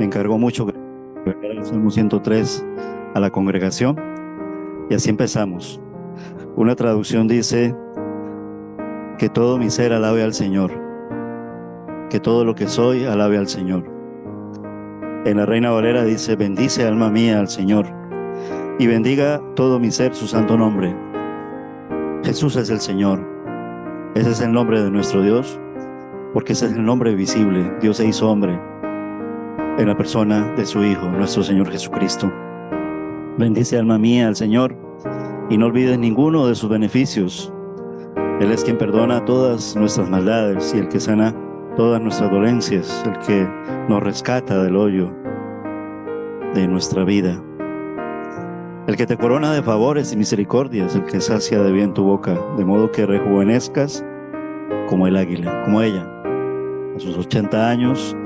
Me encargó mucho que leyera el Salmo 103 a la congregación y así empezamos. Una traducción dice que todo mi ser alabe al Señor, que todo lo que soy alabe al Señor. En la Reina Valera dice: bendice alma mía al Señor y bendiga todo mi ser su santo nombre. Jesús es el Señor. Ese es el nombre de nuestro Dios, porque ese es el nombre visible. Dios se hizo hombre en la persona de su Hijo, nuestro Señor Jesucristo. Bendice alma mía al Señor y no olvides ninguno de sus beneficios. Él es quien perdona todas nuestras maldades y el que sana todas nuestras dolencias, el que nos rescata del hoyo de nuestra vida, el que te corona de favores y misericordias, el que sacia de bien tu boca, de modo que rejuvenezcas como el águila, como ella, a sus 80 años,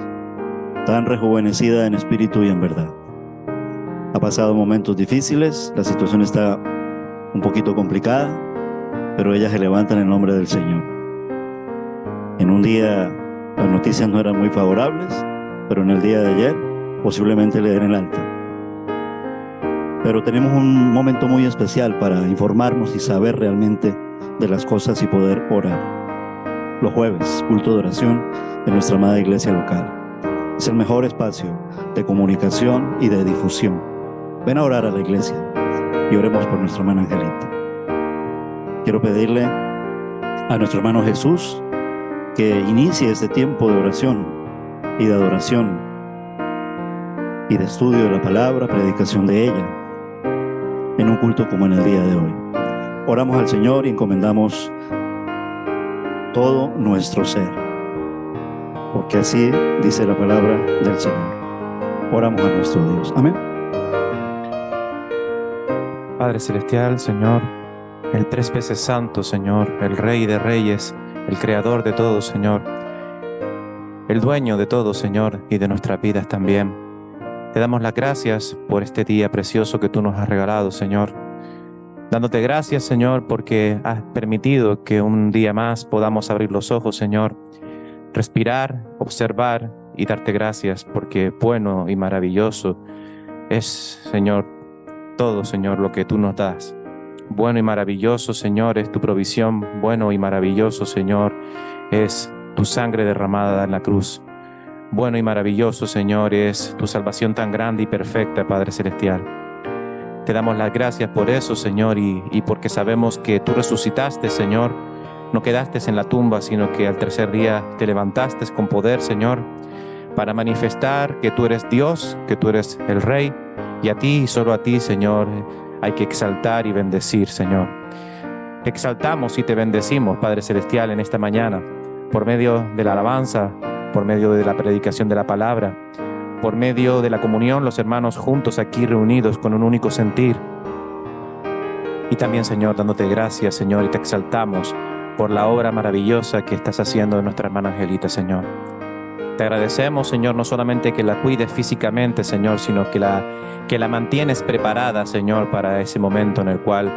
tan rejuvenecida en espíritu y en verdad. Ha pasado momentos difíciles, la situación está un poquito complicada, pero ella se levanta en el nombre del Señor. En un día las noticias no eran muy favorables, pero en el día de ayer posiblemente le den el alta. Pero tenemos un momento muy especial para informarnos y saber realmente de las cosas y poder orar. Los jueves, culto de oración en nuestra amada iglesia local. Es el mejor espacio de comunicación y de difusión. Ven a orar a la iglesia y oremos por nuestra hermana Angelita. Quiero pedirle a nuestro hermano Jesús que inicie este tiempo de oración y de adoración y de estudio de la palabra, predicación de ella, en un culto como en el día de hoy. Oramos al Señor y encomendamos todo nuestro ser, porque así dice la palabra del Señor. Oramos a nuestro Dios. Amén. Padre Celestial, Señor, el tres veces santo, Señor, el Rey de Reyes, el Creador de todo, Señor, el dueño de todo, Señor, y de nuestras vidas también. Te damos las gracias por este día precioso que tú nos has regalado, Señor. Dándote gracias, Señor, porque has permitido que un día más podamos abrir los ojos, Señor, respirar, observar y darte gracias, porque bueno y maravilloso es, Señor, todo, Señor, lo que tú nos das. Bueno y maravilloso, Señor, es tu provisión. Bueno y maravilloso, Señor, es tu sangre derramada en la cruz. Bueno y maravilloso, Señor, es tu salvación tan grande y perfecta, Padre Celestial. Te damos las gracias por eso, Señor, y porque sabemos que tú resucitaste, Señor. No quedaste en la tumba, sino que al tercer día te levantaste con poder, Señor, para manifestar que tú eres Dios, que tú eres el Rey, y a ti y solo a ti, Señor, hay que exaltar y bendecir, Señor. Te exaltamos y te bendecimos, Padre Celestial, en esta mañana, por medio de la alabanza, por medio de la predicación de la palabra, por medio de la comunión, los hermanos juntos aquí reunidos con un único sentir. Y también, Señor, dándote gracias, Señor, y te exaltamos por la obra maravillosa que estás haciendo de nuestra hermana Angelita, Señor. Te agradecemos, Señor, no solamente que la cuides físicamente, Señor, sino que la mantienes preparada, Señor, para ese momento en el cual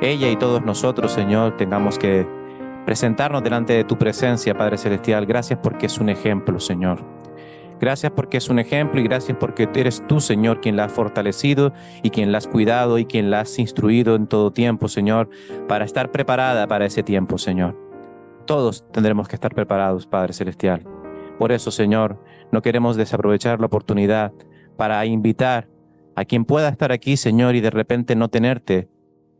ella y todos nosotros, Señor, tengamos que presentarnos delante de tu presencia, Padre Celestial. Gracias porque es un ejemplo, Señor. Gracias porque es un ejemplo y gracias porque eres tú, Señor, quien la has fortalecido y quien la has cuidado y quien la has instruido en todo tiempo, Señor, para estar preparada para ese tiempo, Señor. Todos tendremos que estar preparados, Padre Celestial. Por eso, Señor, no queremos desaprovechar la oportunidad para invitar a quien pueda estar aquí, Señor, y de repente no tenerte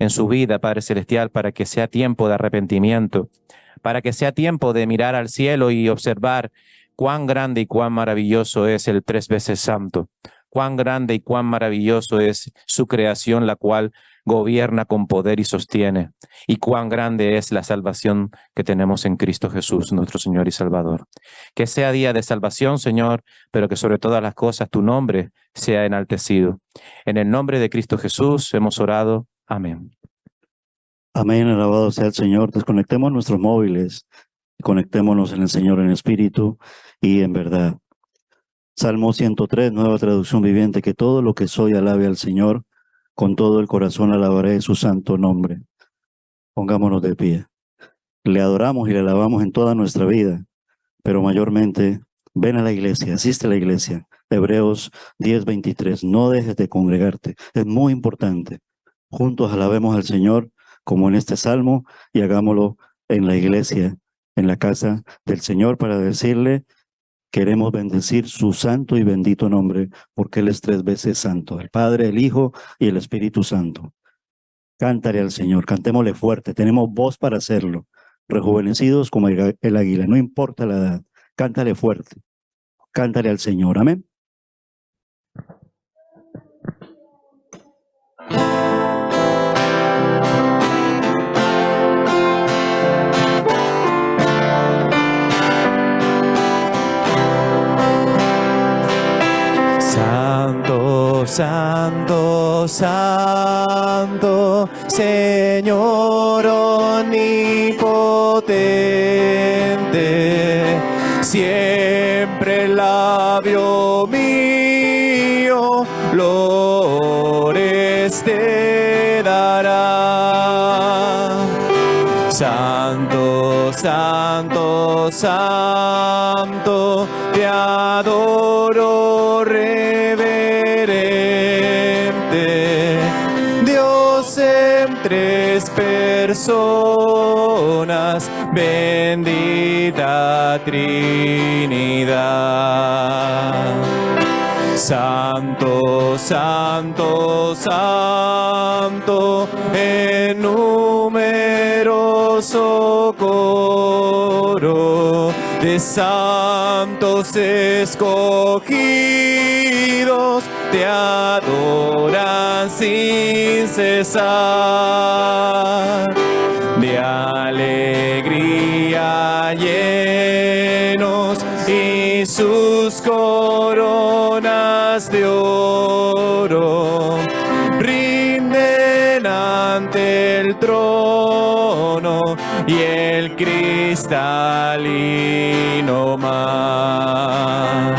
en su vida, Padre Celestial, para que sea tiempo de arrepentimiento, para que sea tiempo de mirar al cielo y observar cuán grande y cuán maravilloso es el tres veces santo, cuán grande y cuán maravilloso es su creación, la cual gobierna con poder y sostiene, y cuán grande es la salvación que tenemos en Cristo Jesús, nuestro Señor y Salvador. Que sea día de salvación, Señor, pero que sobre todas las cosas tu nombre sea enaltecido. En el nombre de Cristo Jesús hemos orado. Amén. Amén, alabado sea el Señor. Desconectemos nuestros móviles, conectémonos en el Señor en espíritu y en verdad. Salmo 103, nueva traducción viviente: que todo lo que soy alabe al Señor, con todo el corazón alabaré su santo nombre. Pongámonos de pie. Le adoramos y le alabamos en toda nuestra vida, pero mayormente ven a la iglesia, asiste a la iglesia, Hebreos 10:23. No dejes de congregarte. Es muy importante. Juntos alabemos al Señor como en este salmo y hagámoslo en la iglesia, en la casa del Señor, para decirle: queremos bendecir su santo y bendito nombre, porque Él es 3 veces santo, el Padre, el Hijo y el Espíritu Santo. Cántale al Señor, cantémosle fuerte, tenemos voz para hacerlo, rejuvenecidos como el águila, no importa la edad, cántale fuerte, cántale al Señor, amén. Santo, santo, santo, Señor omnipotente, siempre el labio mío lores te dará. Santo, santo, santo, te adoro reverente, Dios en 3 personas, bendita Trinidad. Santo, santo, santo, en numeroso coro de santos escogidos, te adoran sin cesar. De alegría llenos y sus coronas de oro rinden ante el trono y el cristalino mar.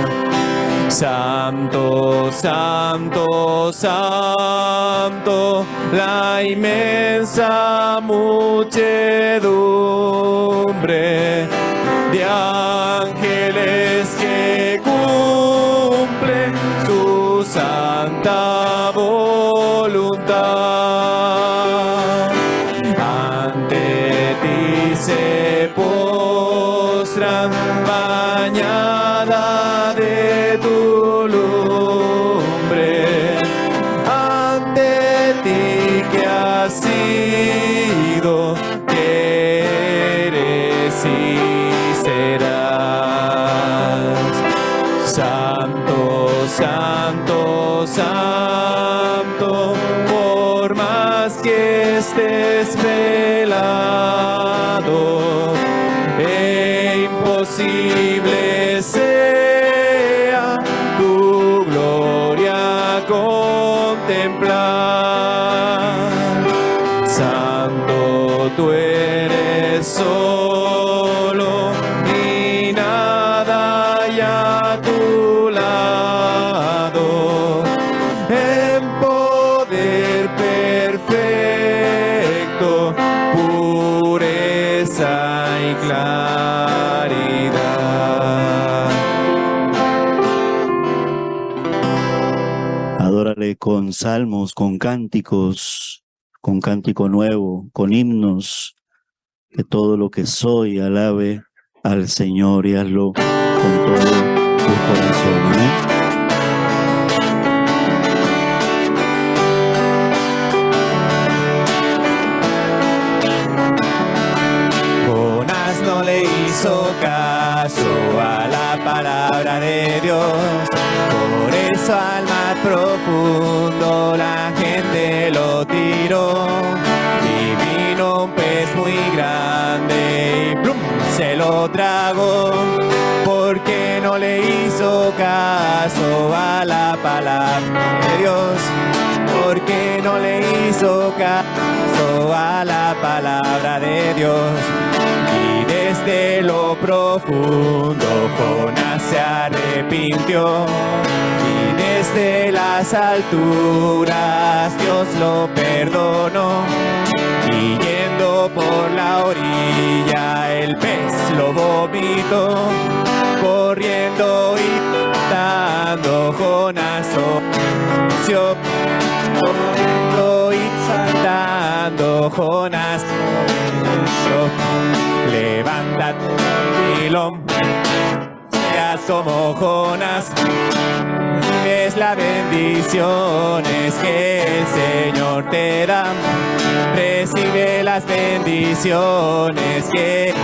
Santo, santo, santo, la inmensa muchedumbre de ángeles que cumplen su santa voluntad. Ante ti se postran, bañada de tu lumbre. Ante ti que has sido, que eres y serás. Santo, santo, santo, por más que estés velado, e imposible sea tu gloria contemplar. Santo, tú eres solo y nada hay a tu lado, en poder perfecto, pureza y claridad. Adórale con salmos, con cánticos, con cántico nuevo, con himnos, que todo lo que soy alabe al Señor, y hazlo con todo tu corazón. Amén. Jonás no le hizo caso a la palabra de Dios, por eso al mar profundo la gente lo tiró, y vino un pez muy grande y ¡plum!, se lo tragó, porque no le hizo caso a la palabra de Dios, porque no le hizo caso a la palabra de Dios. Y desde lo profundo Jonás se arrepintió, y desde las alturas Dios lo perdonó, y yendo por la orilla el pez lo vomitó, corriendo y dando Jonás obedeció y saltando Jonás obedeció. Levántate, Pilón, seas como Jonás. Es las bendiciones que el Señor te da. Recibe las bendiciones que da.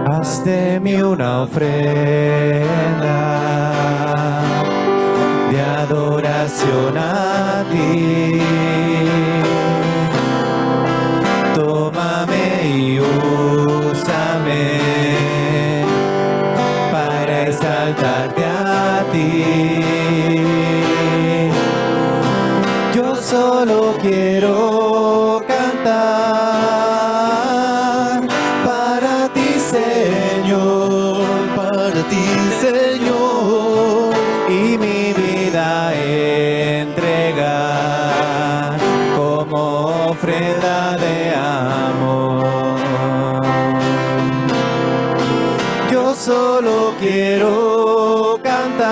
Haz de mí una ofrenda de adoración a ti. Tómame y úsame para exaltarte a ti. Yo solo quiero cantar para ti, Señor, Para ti, Señor, y mi vida entregar como ofrenda de amor. Yo solo quiero cantar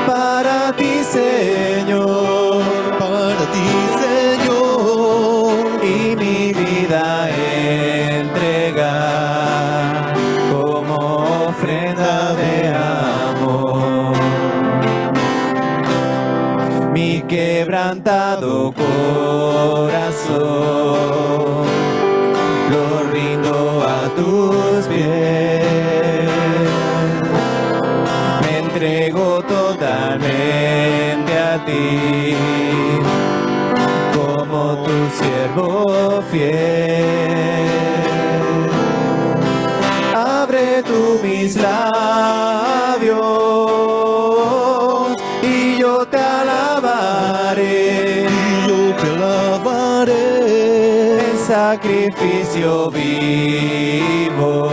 para ti, Señor, para ti, Señor, y mi vida entregar como ofrenda de amor. Mi quebrantado corazón lo rindo a tus pies. Me entrego totalmente a ti como tu siervo fiel. Abre tú mis labios y yo te alabaré. y yo te alabaré. En sacrificio vivo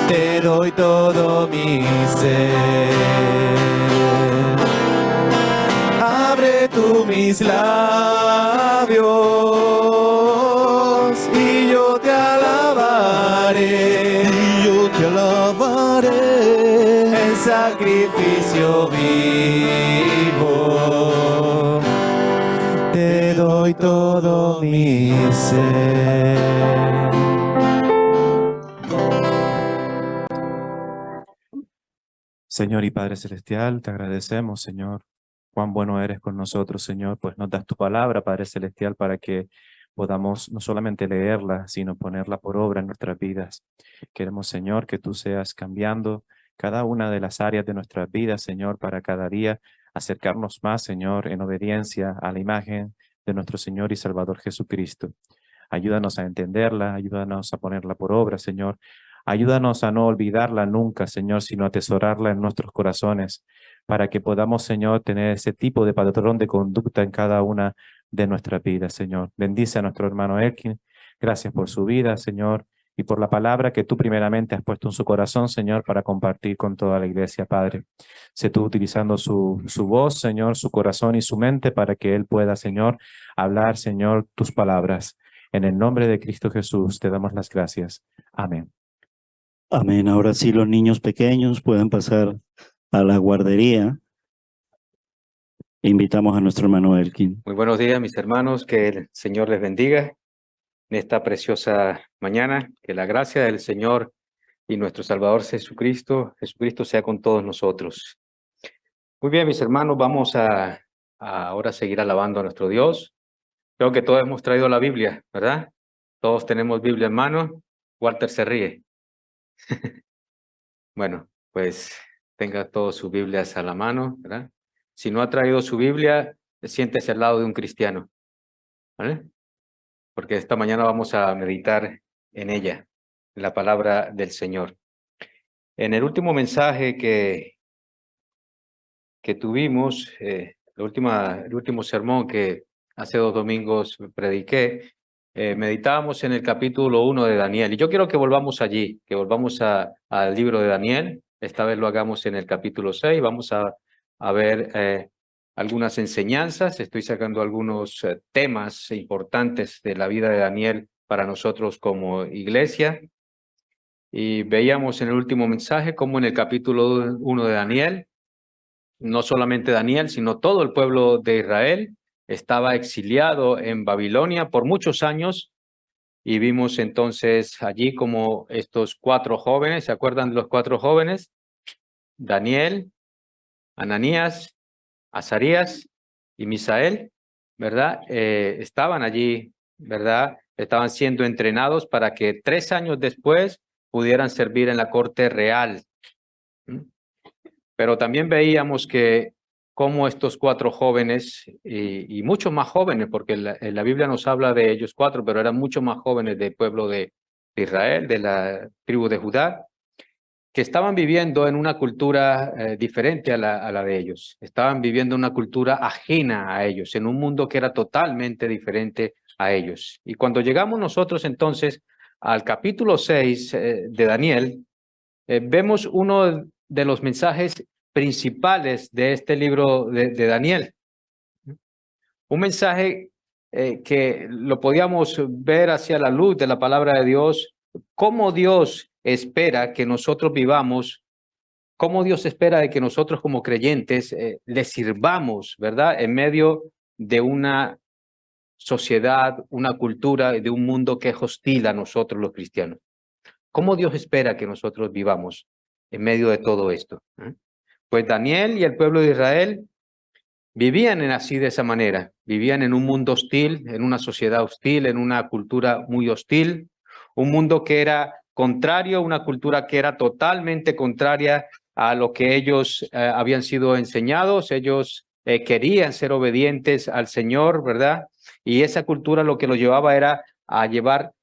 te doy todo mi ser. Abre tú mis labios y yo te alabaré. Y yo te alabaré. En sacrificio vivo te doy todo mi ser. Señor y Padre Celestial, te agradecemos, Señor, cuán bueno eres con nosotros, Señor, pues nos das tu palabra, Padre Celestial, para que podamos no solamente leerla, sino ponerla por obra en nuestras vidas. Queremos, Señor, que tú seas cambiando cada una de las áreas de nuestras vidas, Señor, para cada día acercarnos más, Señor, en obediencia a la imagen de nuestro Señor y Salvador Jesucristo. Ayúdanos a entenderla, ayúdanos a ponerla por obra, Señor. Ayúdanos a no olvidarla nunca, Señor, sino a atesorarla en nuestros corazones, para que podamos, Señor, tener ese tipo de patrón de conducta en cada una de nuestras vidas, Señor. Bendice a nuestro hermano Elkin. Gracias por su vida, Señor, y por la palabra que tú primeramente has puesto en su corazón, Señor, para compartir con toda la iglesia, Padre. Sé tú utilizando su voz, Señor, su corazón y su mente para que él pueda, Señor, hablar, Señor, tus palabras. En el nombre de Cristo Jesús te damos las gracias. Amén. Amén. Ahora sí, los niños pequeños pueden pasar a la guardería. Invitamos a nuestro hermano Elkin. Muy buenos días, mis hermanos. Que el Señor les bendiga en esta preciosa mañana. Que la gracia del Señor y nuestro Salvador Jesucristo sea con todos nosotros. Muy bien, mis hermanos, vamos a ahora seguir alabando a nuestro Dios. Creo que todos hemos traído la Biblia, ¿verdad? Todos tenemos Biblia en mano. Walter se ríe. Bueno, pues tenga todas sus Biblias a la mano, ¿verdad? Si no ha traído su Biblia, siéntese al lado de un cristiano, ¿vale? Porque esta mañana vamos a meditar en ella, en la palabra del Señor. En el último mensaje que tuvimos el último sermón que hace 2 domingos prediqué, meditábamos en el capítulo 1 de Daniel. Y yo quiero que volvamos allí, que volvamos al libro de Daniel. Esta vez lo hagamos en el capítulo 6. Vamos a ver algunas enseñanzas. Estoy sacando algunos temas importantes de la vida de Daniel para nosotros como iglesia. Y veíamos en el último mensaje cómo en el capítulo 1 de Daniel, no solamente Daniel, sino todo el pueblo de Israel estaba exiliado en Babilonia por muchos años. Y vimos entonces allí como estos 4 jóvenes, ¿se acuerdan de los 4 jóvenes? Daniel, Ananías, Azarías y Misael, ¿verdad? Estaban allí, ¿verdad? Estaban siendo entrenados para que 3 años después pudieran servir en la corte real. Pero también veíamos que como estos 4 jóvenes y muchos más jóvenes, porque la Biblia nos habla de ellos 4, pero eran mucho más jóvenes del pueblo de Israel, de la tribu de Judá, que estaban viviendo en una cultura diferente a la de ellos. Estaban viviendo una cultura ajena a ellos, en un mundo que era totalmente diferente a ellos. Y cuando llegamos nosotros entonces al capítulo 6 de Daniel, vemos uno de los mensajes principales de este libro de Daniel. Un mensaje que lo podíamos ver hacia la luz de la palabra de Dios, cómo Dios espera que nosotros vivamos, cómo Dios espera de que nosotros como creyentes le sirvamos, ¿verdad? En medio de una sociedad, una cultura, de un mundo que es hostil a nosotros los cristianos. ¿Cómo Dios espera que nosotros vivamos en medio de todo esto? Pues Daniel y el pueblo de Israel vivían así de esa manera, vivían en un mundo hostil, en una sociedad hostil, en una cultura muy hostil, un mundo que era contrario, una cultura que era totalmente contraria a lo que ellos habían sido enseñados. Ellos querían ser obedientes al Señor, ¿verdad? Y esa cultura lo que los llevaba era a llevar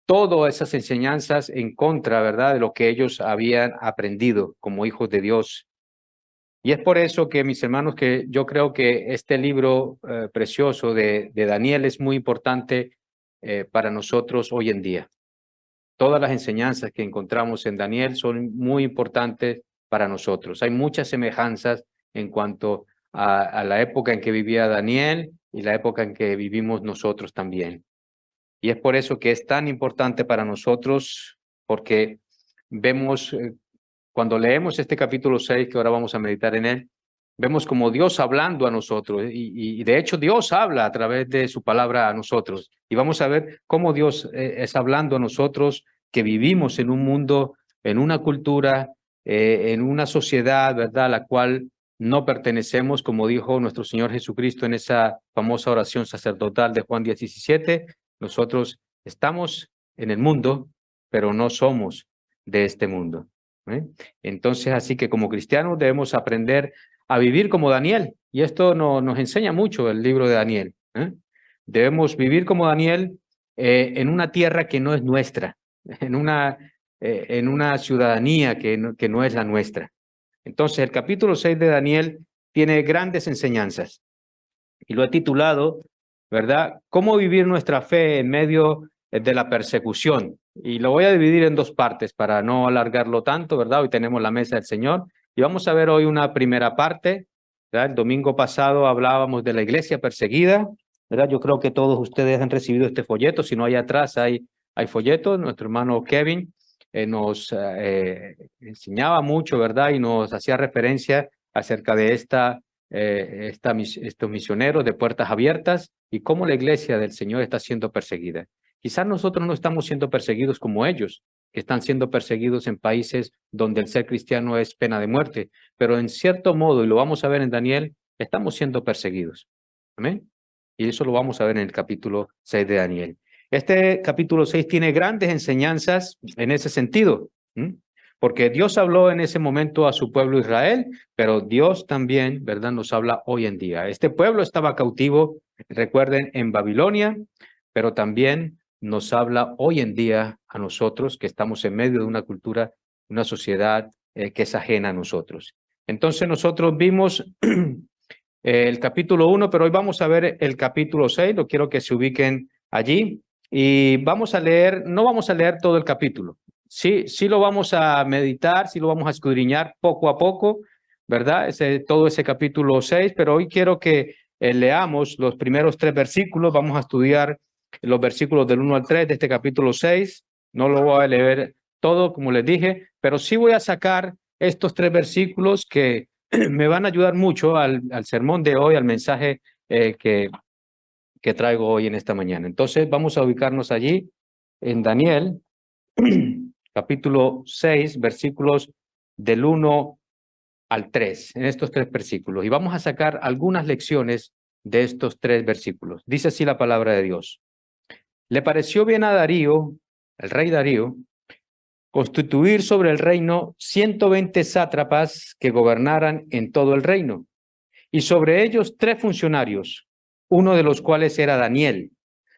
todas esas enseñanzas en contra, ¿verdad?, de lo que ellos habían aprendido como hijos de Dios. Y es por eso que, mis hermanos, que yo creo que este libro precioso de Daniel es muy importante para nosotros hoy en día. Todas las enseñanzas que encontramos en Daniel son muy importantes para nosotros. Hay muchas semejanzas en cuanto a la época en que vivía Daniel y la época en que vivimos nosotros también. Y es por eso que es tan importante para nosotros, porque vemos, cuando leemos este capítulo 6, que ahora vamos a meditar en él, vemos como Dios hablando a nosotros, y de hecho Dios habla a través de su palabra a nosotros. Y vamos a ver cómo Dios es hablando a nosotros, que vivimos en un mundo, en una cultura, en una sociedad, ¿verdad?, a la cual no pertenecemos, como dijo nuestro Señor Jesucristo en esa famosa oración sacerdotal de Juan 10:17. Nosotros estamos en el mundo, pero no somos de este mundo. Entonces, así que como cristianos debemos aprender a vivir como Daniel. Y esto nos enseña mucho el libro de Daniel. Debemos vivir como Daniel en una tierra que no es nuestra, en una ciudadanía que no es la nuestra. Entonces, el capítulo 6 de Daniel tiene grandes enseñanzas. Y lo he titulado, ¿verdad?, ¿Cómo vivir nuestra fe en medio de la persecución? Y lo voy a dividir en 2 partes para no alargarlo tanto, ¿verdad? Hoy tenemos la mesa del Señor y vamos a ver hoy una primera parte, ¿verdad? El domingo pasado hablábamos de la iglesia perseguida, ¿verdad? Yo creo que todos ustedes han recibido este folleto. Si no, hay atrás hay folletos. Nuestro hermano Kevin nos enseñaba mucho, ¿verdad? Y nos hacía referencia acerca de estos misioneros de puertas abiertas y cómo la iglesia del Señor está siendo perseguida. Quizás nosotros no estamos siendo perseguidos como ellos, que están siendo perseguidos en países donde el ser cristiano es pena de muerte, pero en cierto modo, y lo vamos a ver en Daniel, estamos siendo perseguidos. ¿Amén? Y eso lo vamos a ver en el capítulo 6 de Daniel. Este capítulo 6 tiene grandes enseñanzas en ese sentido, porque Dios habló en ese momento a su pueblo Israel, pero Dios también, ¿verdad?, nos habla hoy en día. Este pueblo estaba cautivo, recuerden, en Babilonia, pero también nos habla hoy en día a nosotros, que estamos en medio de una cultura, una sociedad que es ajena a nosotros. Entonces nosotros vimos el capítulo 1, pero hoy vamos a ver el capítulo 6. Lo quiero que se ubiquen allí. Y vamos a leer, no vamos a leer todo el capítulo. Sí lo vamos a meditar, sí lo vamos a escudriñar poco a poco, ¿verdad? Todo ese capítulo 6, pero hoy quiero que leamos los primeros 3 versículos. Vamos a estudiar los versículos del 1 al 3 de este capítulo 6. No lo voy a leer todo, como les dije, pero sí voy a sacar estos 3 versículos que me van a ayudar mucho al sermón de hoy, al mensaje que traigo hoy en esta mañana. Entonces vamos a ubicarnos allí en Daniel, capítulo 6, versículos del 1 al 3, en estos 3 versículos. Y vamos a sacar algunas lecciones de estos 3 versículos. Dice así la palabra de Dios. Le pareció bien a Darío, el rey Darío, constituir sobre el reino 120 sátrapas que gobernaran en todo el reino, y sobre ellos 3 funcionarios, uno de los cuales era Daniel,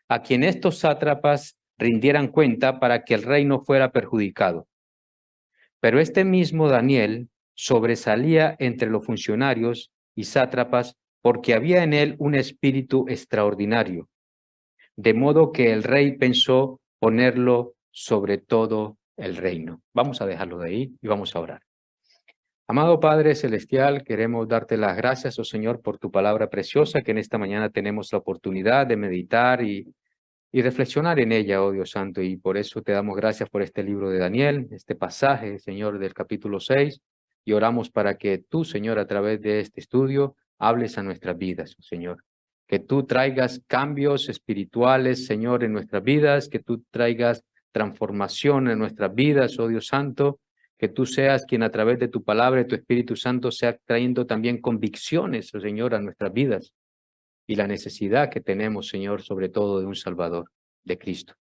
a quien estos sátrapas rindieran cuenta para que el reino fuera perjudicado. Pero este mismo Daniel sobresalía entre los funcionarios y sátrapas porque había en él un espíritu extraordinario, de modo que el rey pensó ponerlo sobre todo el reino. Vamos a dejarlo de ahí y vamos a orar. Amado Padre Celestial, queremos darte las gracias, oh Señor, por tu palabra preciosa, que en esta mañana tenemos la oportunidad de meditar y reflexionar en ella, oh Dios Santo, y por eso te damos gracias por este libro de Daniel, este pasaje, Señor, del capítulo 6, y oramos para que tú, Señor, a través de este estudio, hables a nuestras vidas, oh Señor. Que tú traigas cambios espirituales, Señor, en nuestras vidas, que tú traigas transformación en nuestras vidas, oh Dios Santo, que tú seas quien a través de tu palabra y tu Espíritu Santo sea trayendo también convicciones, oh Señor, a nuestras vidas y la necesidad que tenemos, Señor, sobre todo de un Salvador, de Cristo.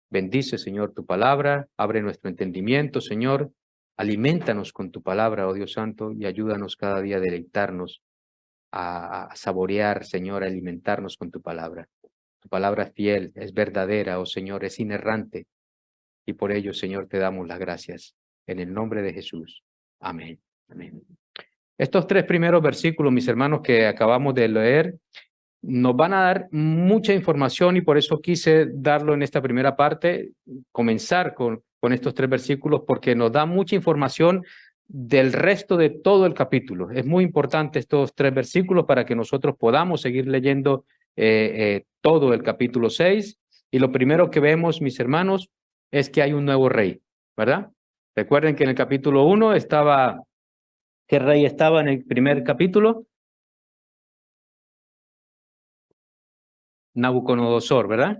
Bendice, Señor, tu palabra, abre nuestro entendimiento, Señor, aliméntanos con tu palabra, oh Dios Santo, y ayúdanos cada día a deleitarnos, a saborear, Señor, a alimentarnos con tu palabra. Tu palabra es fiel, es verdadera, oh Señor, es inerrante, y por ello, Señor, te damos las gracias. En el nombre de Jesús. Amén. Amén. Estos 3 primeros versículos, mis hermanos, que acabamos de leer, nos van a dar mucha información y por eso quise darlo en esta primera parte, comenzar con estos 3 versículos, porque nos da mucha información del resto de todo el capítulo. Es muy importante estos 3 versículos para que nosotros podamos seguir leyendo todo el capítulo 6. Y lo primero que vemos, mis hermanos, es que hay un nuevo rey, ¿verdad? Recuerden que en el capítulo 1 estaba, ¿qué rey estaba en el primer capítulo? Nabucodonosor, ¿verdad?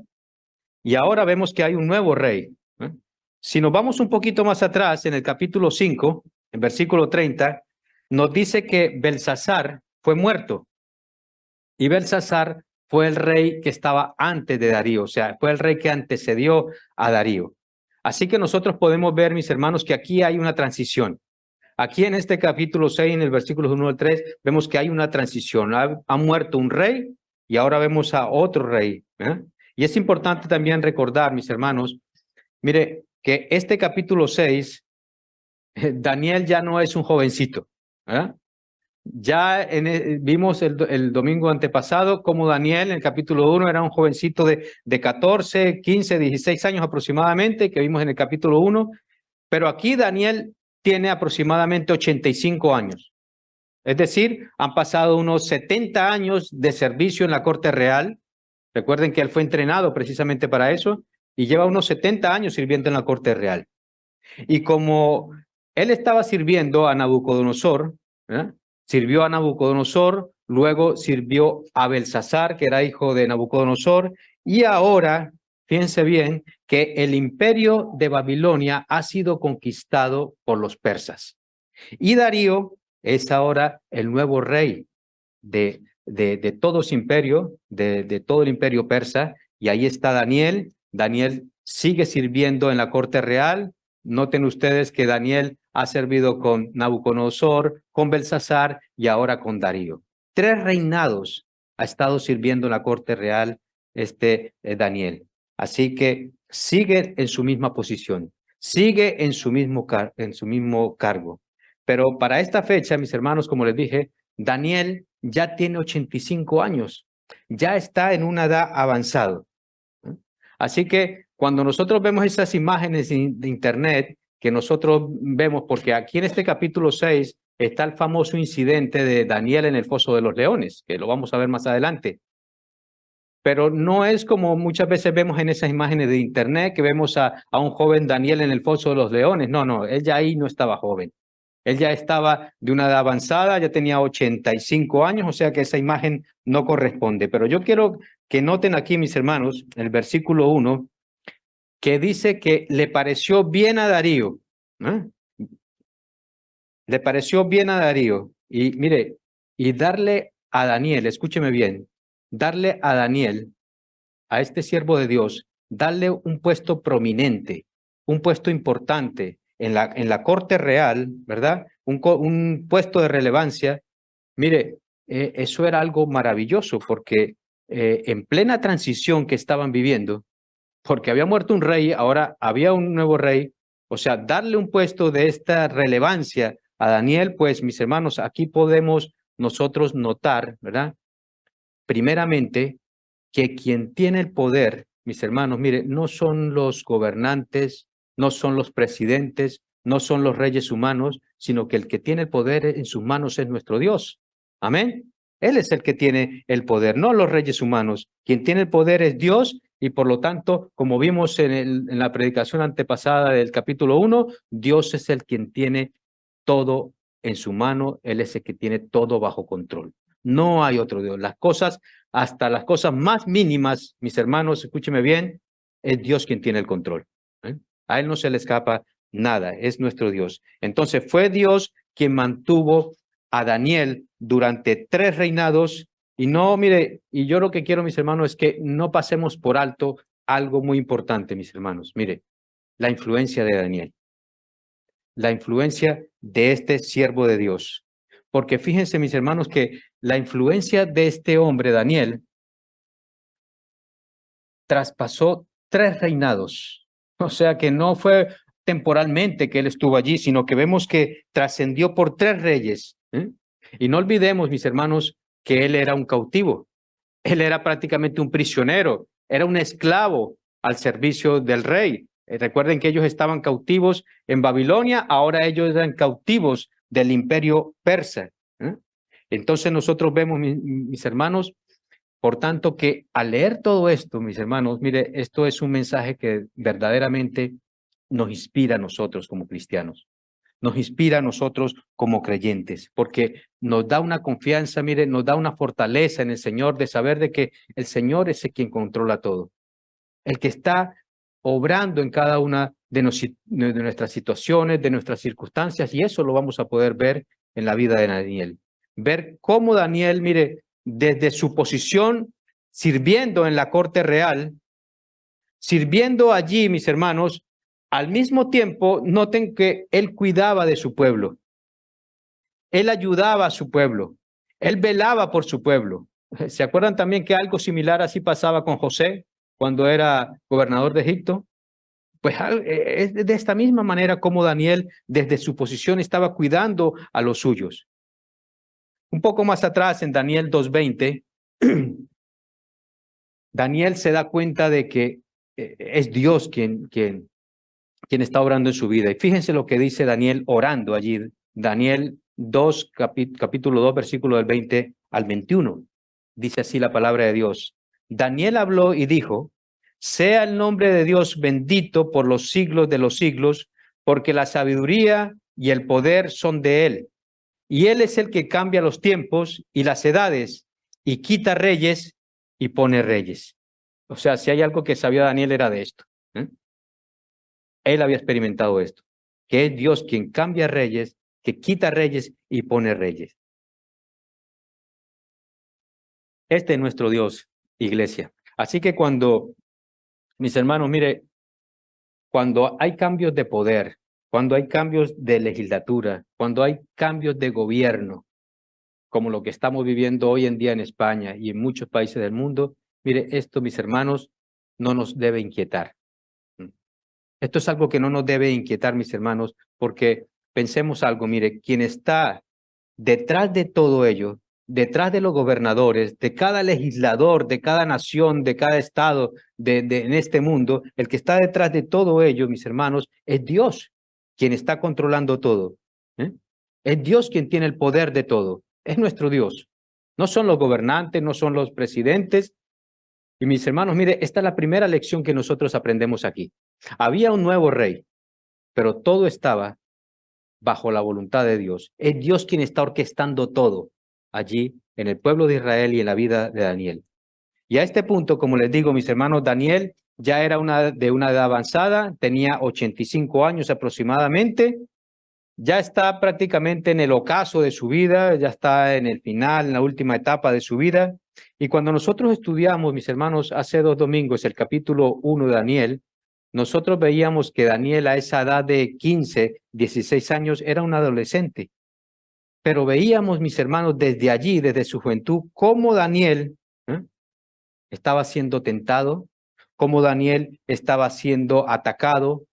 Y ahora vemos que hay un nuevo rey. Si nos vamos un poquito más atrás, en el capítulo 5, en versículo 30, nos dice que Belsasar fue muerto. Y Belsasar fue el rey que estaba antes de Darío, o sea, fue el rey que antecedió a Darío. Así que nosotros podemos ver, mis hermanos, que aquí hay una transición. Aquí en este capítulo 6, en el versículo 1 al 3, vemos que hay una transición. Ha muerto un rey y ahora vemos a otro rey. Y es importante también recordar, mis hermanos, mire, que este capítulo 6, Daniel ya no es un jovencito. Ya vimos el domingo antepasado cómo Daniel en el capítulo 1 era un jovencito de 14, 15, 16 años aproximadamente, que vimos en el capítulo 1, pero aquí Daniel tiene aproximadamente 85 años. Es decir, han pasado unos 70 años de servicio en la corte real. Recuerden que él fue entrenado precisamente para eso y lleva unos 70 años sirviendo en la corte real. Y como él estaba sirviendo a Nabucodonosor, sirvió a Nabucodonosor, luego sirvió a Belsasar, que era hijo de Nabucodonosor, y ahora, fíjense bien, que el imperio de Babilonia ha sido conquistado por los persas. Y Darío es ahora el nuevo rey de todo su imperio, de todo el imperio persa, y ahí está Daniel. Daniel sigue sirviendo en la corte real. Noten ustedes que Daniel ha servido con Nabucodonosor, con Belsasar y ahora con Darío. 3 reinados ha estado sirviendo en la corte real Daniel. Así que sigue en su misma posición, sigue en su mismo cargo. Pero para esta fecha, mis hermanos, como les dije, Daniel ya tiene 85 años, ya está en una edad avanzada. Así que cuando nosotros vemos esas imágenes de internet que nosotros vemos, porque aquí en este capítulo 6 está el famoso incidente de Daniel en el foso de los leones, que lo vamos a ver más adelante. Pero no es como muchas veces vemos en esas imágenes de internet que vemos a un joven Daniel en el foso de los leones. No, él ya ahí no estaba joven. Él ya estaba de una edad avanzada, ya tenía 85 años, o sea que esa imagen no corresponde. Pero yo quiero que noten aquí, mis hermanos, el versículo 1, que dice que le pareció bien a Darío. ¿Eh? Le pareció bien a Darío. Y mire, y darle a Daniel, escúcheme bien, darle a Daniel, a este siervo de Dios, darle un puesto prominente, un puesto importante en la corte real, ¿verdad? Un puesto de relevancia. Mire, eso era algo maravilloso porque en plena transición que estaban viviendo, porque había muerto un rey, ahora había un nuevo rey, o sea, darle un puesto de esta relevancia a Daniel, pues mis hermanos, aquí podemos nosotros notar, ¿verdad? Primeramente, que quien tiene el poder, mis hermanos, mire, no son los gobernantes, no son los presidentes, no son los reyes humanos, sino que el que tiene el poder en sus manos es nuestro Dios. Amén. Él es el que tiene el poder, no los reyes humanos. Quien tiene el poder es Dios y por lo tanto, como vimos en la predicación antepasada del capítulo 1, Dios es el quien tiene todo en su mano, Él es el que tiene todo bajo control. No hay otro Dios. Las cosas, hasta las cosas más mínimas, mis hermanos, escúcheme bien, es Dios quien tiene el control. A Él no se le escapa nada, es nuestro Dios. Entonces fue Dios quien mantuvo a Daniel durante 3 reinados. Y no, mire, y yo lo que quiero, mis hermanos, es que no pasemos por alto algo muy importante, mis hermanos. Mire, la influencia de Daniel. La influencia de este siervo de Dios. Porque fíjense, mis hermanos, que la influencia de este hombre, Daniel, traspasó 3 reinados. O sea que no fue temporalmente que él estuvo allí, sino que vemos que trascendió por 3 reyes. Y no olvidemos, mis hermanos, que él era un cautivo. Él era prácticamente un prisionero, era un esclavo al servicio del rey. Recuerden que ellos estaban cautivos en Babilonia, ahora ellos eran cautivos del imperio persa. Entonces nosotros vemos, mis hermanos, por tanto, que al leer todo esto, mis hermanos, mire, esto es un mensaje que verdaderamente nos inspira a nosotros como cristianos, nos inspira a nosotros como creyentes, porque nos da una confianza, mire, nos da una fortaleza en el Señor de saber de que el Señor es el quien controla todo, el que está obrando en cada una de nuestras situaciones, de nuestras circunstancias, y eso lo vamos a poder ver en la vida de Daniel. Ver cómo Daniel, mire, desde su posición sirviendo en la corte real, sirviendo allí, mis hermanos, al mismo tiempo, noten que él cuidaba de su pueblo, él ayudaba a su pueblo, él velaba por su pueblo. ¿Se acuerdan también que algo similar así pasaba con José cuando era gobernador de Egipto? Pues es de esta misma manera como Daniel desde su posición estaba cuidando a los suyos. Un poco más atrás, en Daniel 2:20, Daniel se da cuenta de que es Dios quien está obrando en su vida. Y fíjense lo que dice Daniel orando allí. Daniel 2, capítulo 2, versículo del 20 al 21. Dice así la palabra de Dios. Daniel habló y dijo, sea el nombre de Dios bendito por los siglos de los siglos, porque la sabiduría y el poder son de él. Y él es el que cambia los tiempos y las edades, y quita reyes y pone reyes. O sea, si hay algo que sabía Daniel era de esto. Él había experimentado esto, que es Dios quien cambia reyes, que quita reyes y pone reyes. Este es nuestro Dios, iglesia. Así que cuando, mis hermanos, mire, cuando hay cambios de poder, cuando hay cambios de legislatura, cuando hay cambios de gobierno, como lo que estamos viviendo hoy en día en España y en muchos países del mundo, mire, esto, mis hermanos, no nos debe inquietar. Esto es algo que no nos debe inquietar, mis hermanos, porque pensemos algo, mire, quien está detrás de todo ello, detrás de los gobernadores, de cada legislador, de cada nación, de cada estado en este mundo, el que está detrás de todo ello, mis hermanos, es Dios quien está controlando todo. Es Dios quien tiene el poder de todo. Es nuestro Dios. No son los gobernantes, no son los presidentes. Y mis hermanos, mire, esta es la primera lección que nosotros aprendemos aquí. Había un nuevo rey, pero todo estaba bajo la voluntad de Dios. Es Dios quien está orquestando todo allí en el pueblo de Israel y en la vida de Daniel. Y a este punto, como les digo, mis hermanos, Daniel ya era de una edad avanzada, tenía 85 años aproximadamente, ya está prácticamente en el ocaso de su vida, ya está en el final, en la última etapa de su vida. Y cuando nosotros estudiamos, mis hermanos, hace 2 domingos, el capítulo 1 de Daniel, nosotros veíamos que Daniel a esa edad de 15, 16 años era un adolescente. Pero veíamos, mis hermanos, desde allí, desde su juventud, cómo Daniel estaba siendo tentado, cómo Daniel estaba siendo atacado,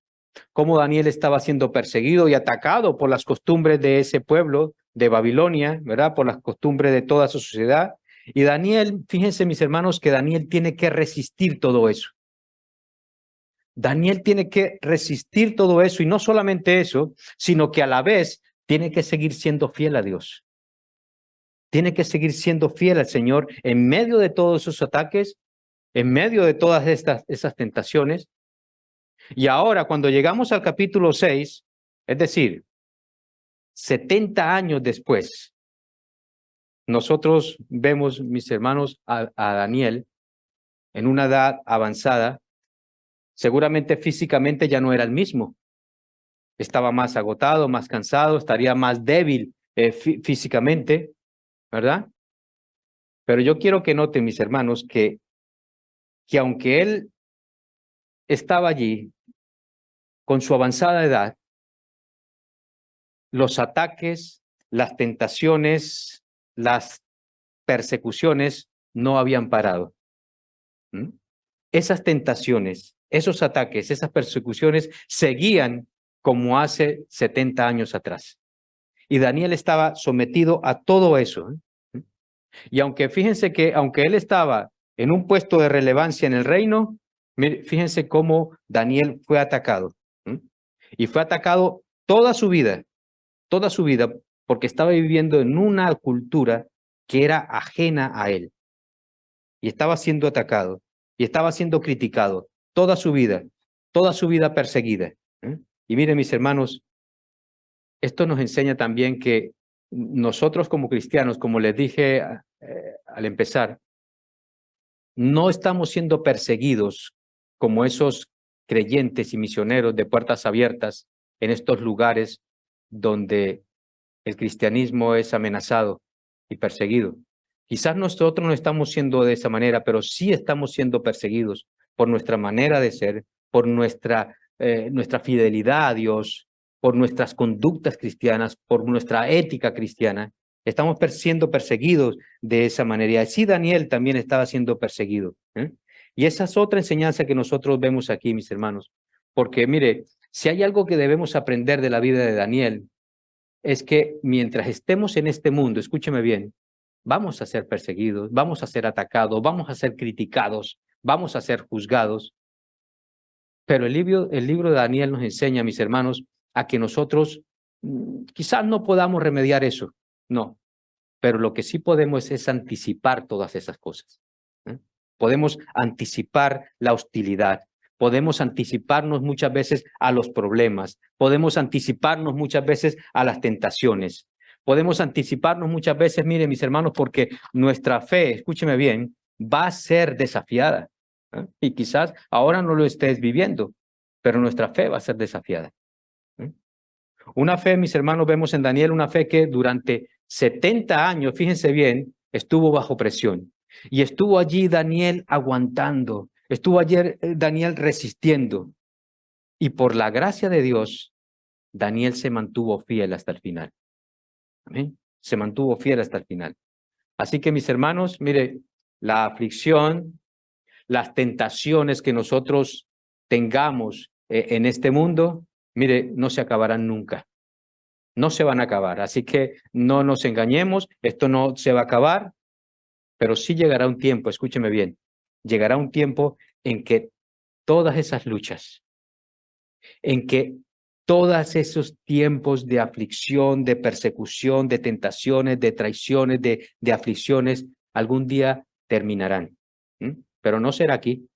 cómo Daniel estaba siendo perseguido y atacado por las costumbres de ese pueblo de Babilonia, ¿verdad? Por las costumbres de toda su sociedad. Y Daniel, fíjense, mis hermanos, que Daniel tiene que resistir todo eso. Daniel tiene que resistir todo eso, y no solamente eso, sino que a la vez tiene que seguir siendo fiel a Dios. Tiene que seguir siendo fiel al Señor en medio de todos esos ataques, en medio de todas esas tentaciones. Y ahora, cuando llegamos al capítulo 6, es decir, 70 años después, nosotros vemos, mis hermanos, a Daniel en una edad avanzada. Seguramente físicamente ya no era el mismo. Estaba más agotado, más cansado, estaría más débil físicamente, ¿verdad? Pero yo quiero que noten, mis hermanos, que aunque él estaba allí con su avanzada edad, los ataques, las tentaciones, las persecuciones no habían parado. Esas tentaciones, esos ataques, esas persecuciones seguían como hace 70 años atrás. Y Daniel estaba sometido a todo eso. Y aunque fíjense que, aunque él estaba en un puesto de relevancia en el reino, fíjense cómo Daniel fue atacado. Y fue atacado toda su vida, porque estaba viviendo en una cultura que era ajena a él. Y estaba siendo atacado, y estaba siendo criticado toda su vida perseguida. Y miren, mis hermanos, esto nos enseña también que nosotros como cristianos, como les dije al empezar, no estamos siendo perseguidos como esos creyentes y misioneros de puertas abiertas en estos lugares donde el cristianismo es amenazado y perseguido. Quizás nosotros no estamos siendo de esa manera, pero sí estamos siendo perseguidos por nuestra manera de ser, por nuestra fidelidad a Dios, por nuestras conductas cristianas, por nuestra ética cristiana. Estamos siendo perseguidos de esa manera. Y así Daniel también estaba siendo perseguido. Y esa es otra enseñanza que nosotros vemos aquí, mis hermanos. Porque mire, si hay algo que debemos aprender de la vida de Daniel, es que mientras estemos en este mundo, escúcheme bien, vamos a ser perseguidos, vamos a ser atacados, vamos a ser criticados, vamos a ser juzgados. Pero el libro de Daniel nos enseña, mis hermanos, a que nosotros quizás no podamos remediar eso, no, pero lo que sí podemos es anticipar todas esas cosas. Podemos anticipar la hostilidad, podemos anticiparnos muchas veces a los problemas, podemos anticiparnos muchas veces a las tentaciones, podemos anticiparnos muchas veces, miren, mis hermanos, porque nuestra fe, escúcheme bien, va a ser desafiada. Y quizás ahora no lo estés viviendo, pero nuestra fe va a ser desafiada. Una fe, mis hermanos, vemos en Daniel una fe que durante 70 años, fíjense bien, estuvo bajo presión. Y estuvo allí Daniel aguantando, estuvo allí Daniel resistiendo. Y por la gracia de Dios, Daniel se mantuvo fiel hasta el final. ¿Amén? Se mantuvo fiel hasta el final. Así que, mis hermanos, mire, la aflicción, las tentaciones que nosotros tengamos en este mundo, mire, no se acabarán nunca. no se van a acabar. Así que no nos engañemos, esto no se va a acabar, pero sí llegará un tiempo, escúcheme bien, llegará un tiempo en que todas esas luchas, en que todos esos tiempos de aflicción, de persecución, de tentaciones, de traiciones, de aflicciones, algún día terminarán. Pero no será aquí.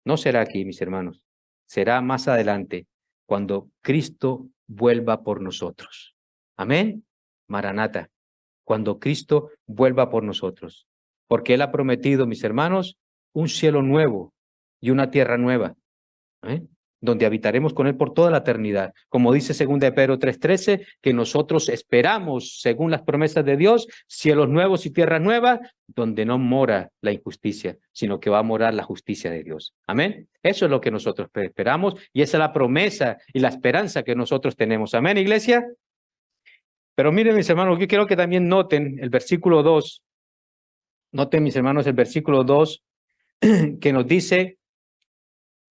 No será aquí, mis hermanos. Será más adelante, cuando Cristo vuelva por nosotros. Amén. Maranata. Cuando Cristo vuelva por nosotros. Porque Él ha prometido, mis hermanos, un cielo nuevo y una tierra nueva, donde habitaremos con Él por toda la eternidad. Como dice 2 de Pedro 3:13, que nosotros esperamos, según las promesas de Dios, cielos nuevos y tierra nueva, donde no mora la injusticia, sino que va a morar la justicia de Dios. Amén. Eso es lo que nosotros esperamos y esa es la promesa y la esperanza que nosotros tenemos. Amén, iglesia. Pero miren, mis hermanos, yo quiero que también noten el versículo 2. Noten, mis hermanos, el versículo 2 que nos dice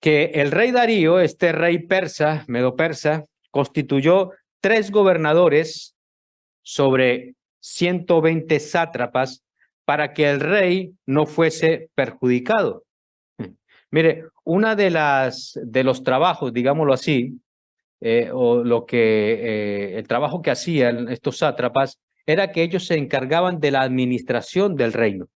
que el rey Darío, este rey persa, medo-persa, constituyó 3 gobernadores sobre 120 sátrapas para que el rey no fuese perjudicado. Mire, una de los trabajos, digámoslo así, el trabajo que hacían estos sátrapas era que ellos se encargaban de la administración del reino.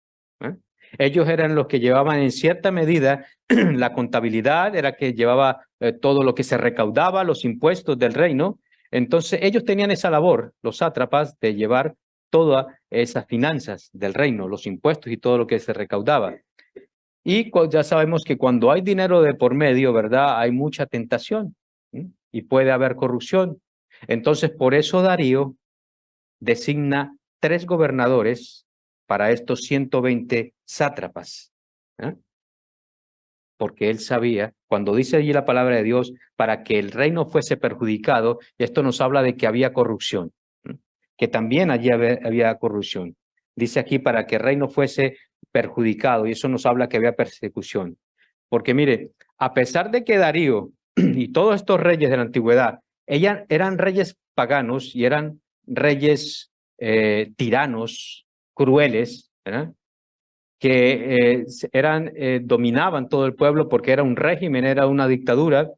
Ellos eran los que llevaban en cierta medida la contabilidad, era que llevaba todo lo que se recaudaba, los impuestos del reino. Entonces ellos tenían esa labor, los sátrapas, de llevar todas esas finanzas del reino, los impuestos y todo lo que se recaudaba. Y ya sabemos que cuando hay dinero de por medio, ¿verdad? Hay mucha tentación y puede haber corrupción. Entonces por eso Darío designa 3 gobernadores para estos 120 sátrapas. Porque él sabía, cuando dice allí la palabra de Dios, para que el reino fuese perjudicado, esto nos habla de que había corrupción, que también allí había corrupción. Dice aquí para que el reino fuese perjudicado, y eso nos habla que había persecución. Porque mire, a pesar de que Darío y todos estos reyes de la antigüedad, eran reyes paganos y eran reyes tiranos, crueles, ¿verdad? Que dominaban todo el pueblo porque era un régimen, era una dictadura.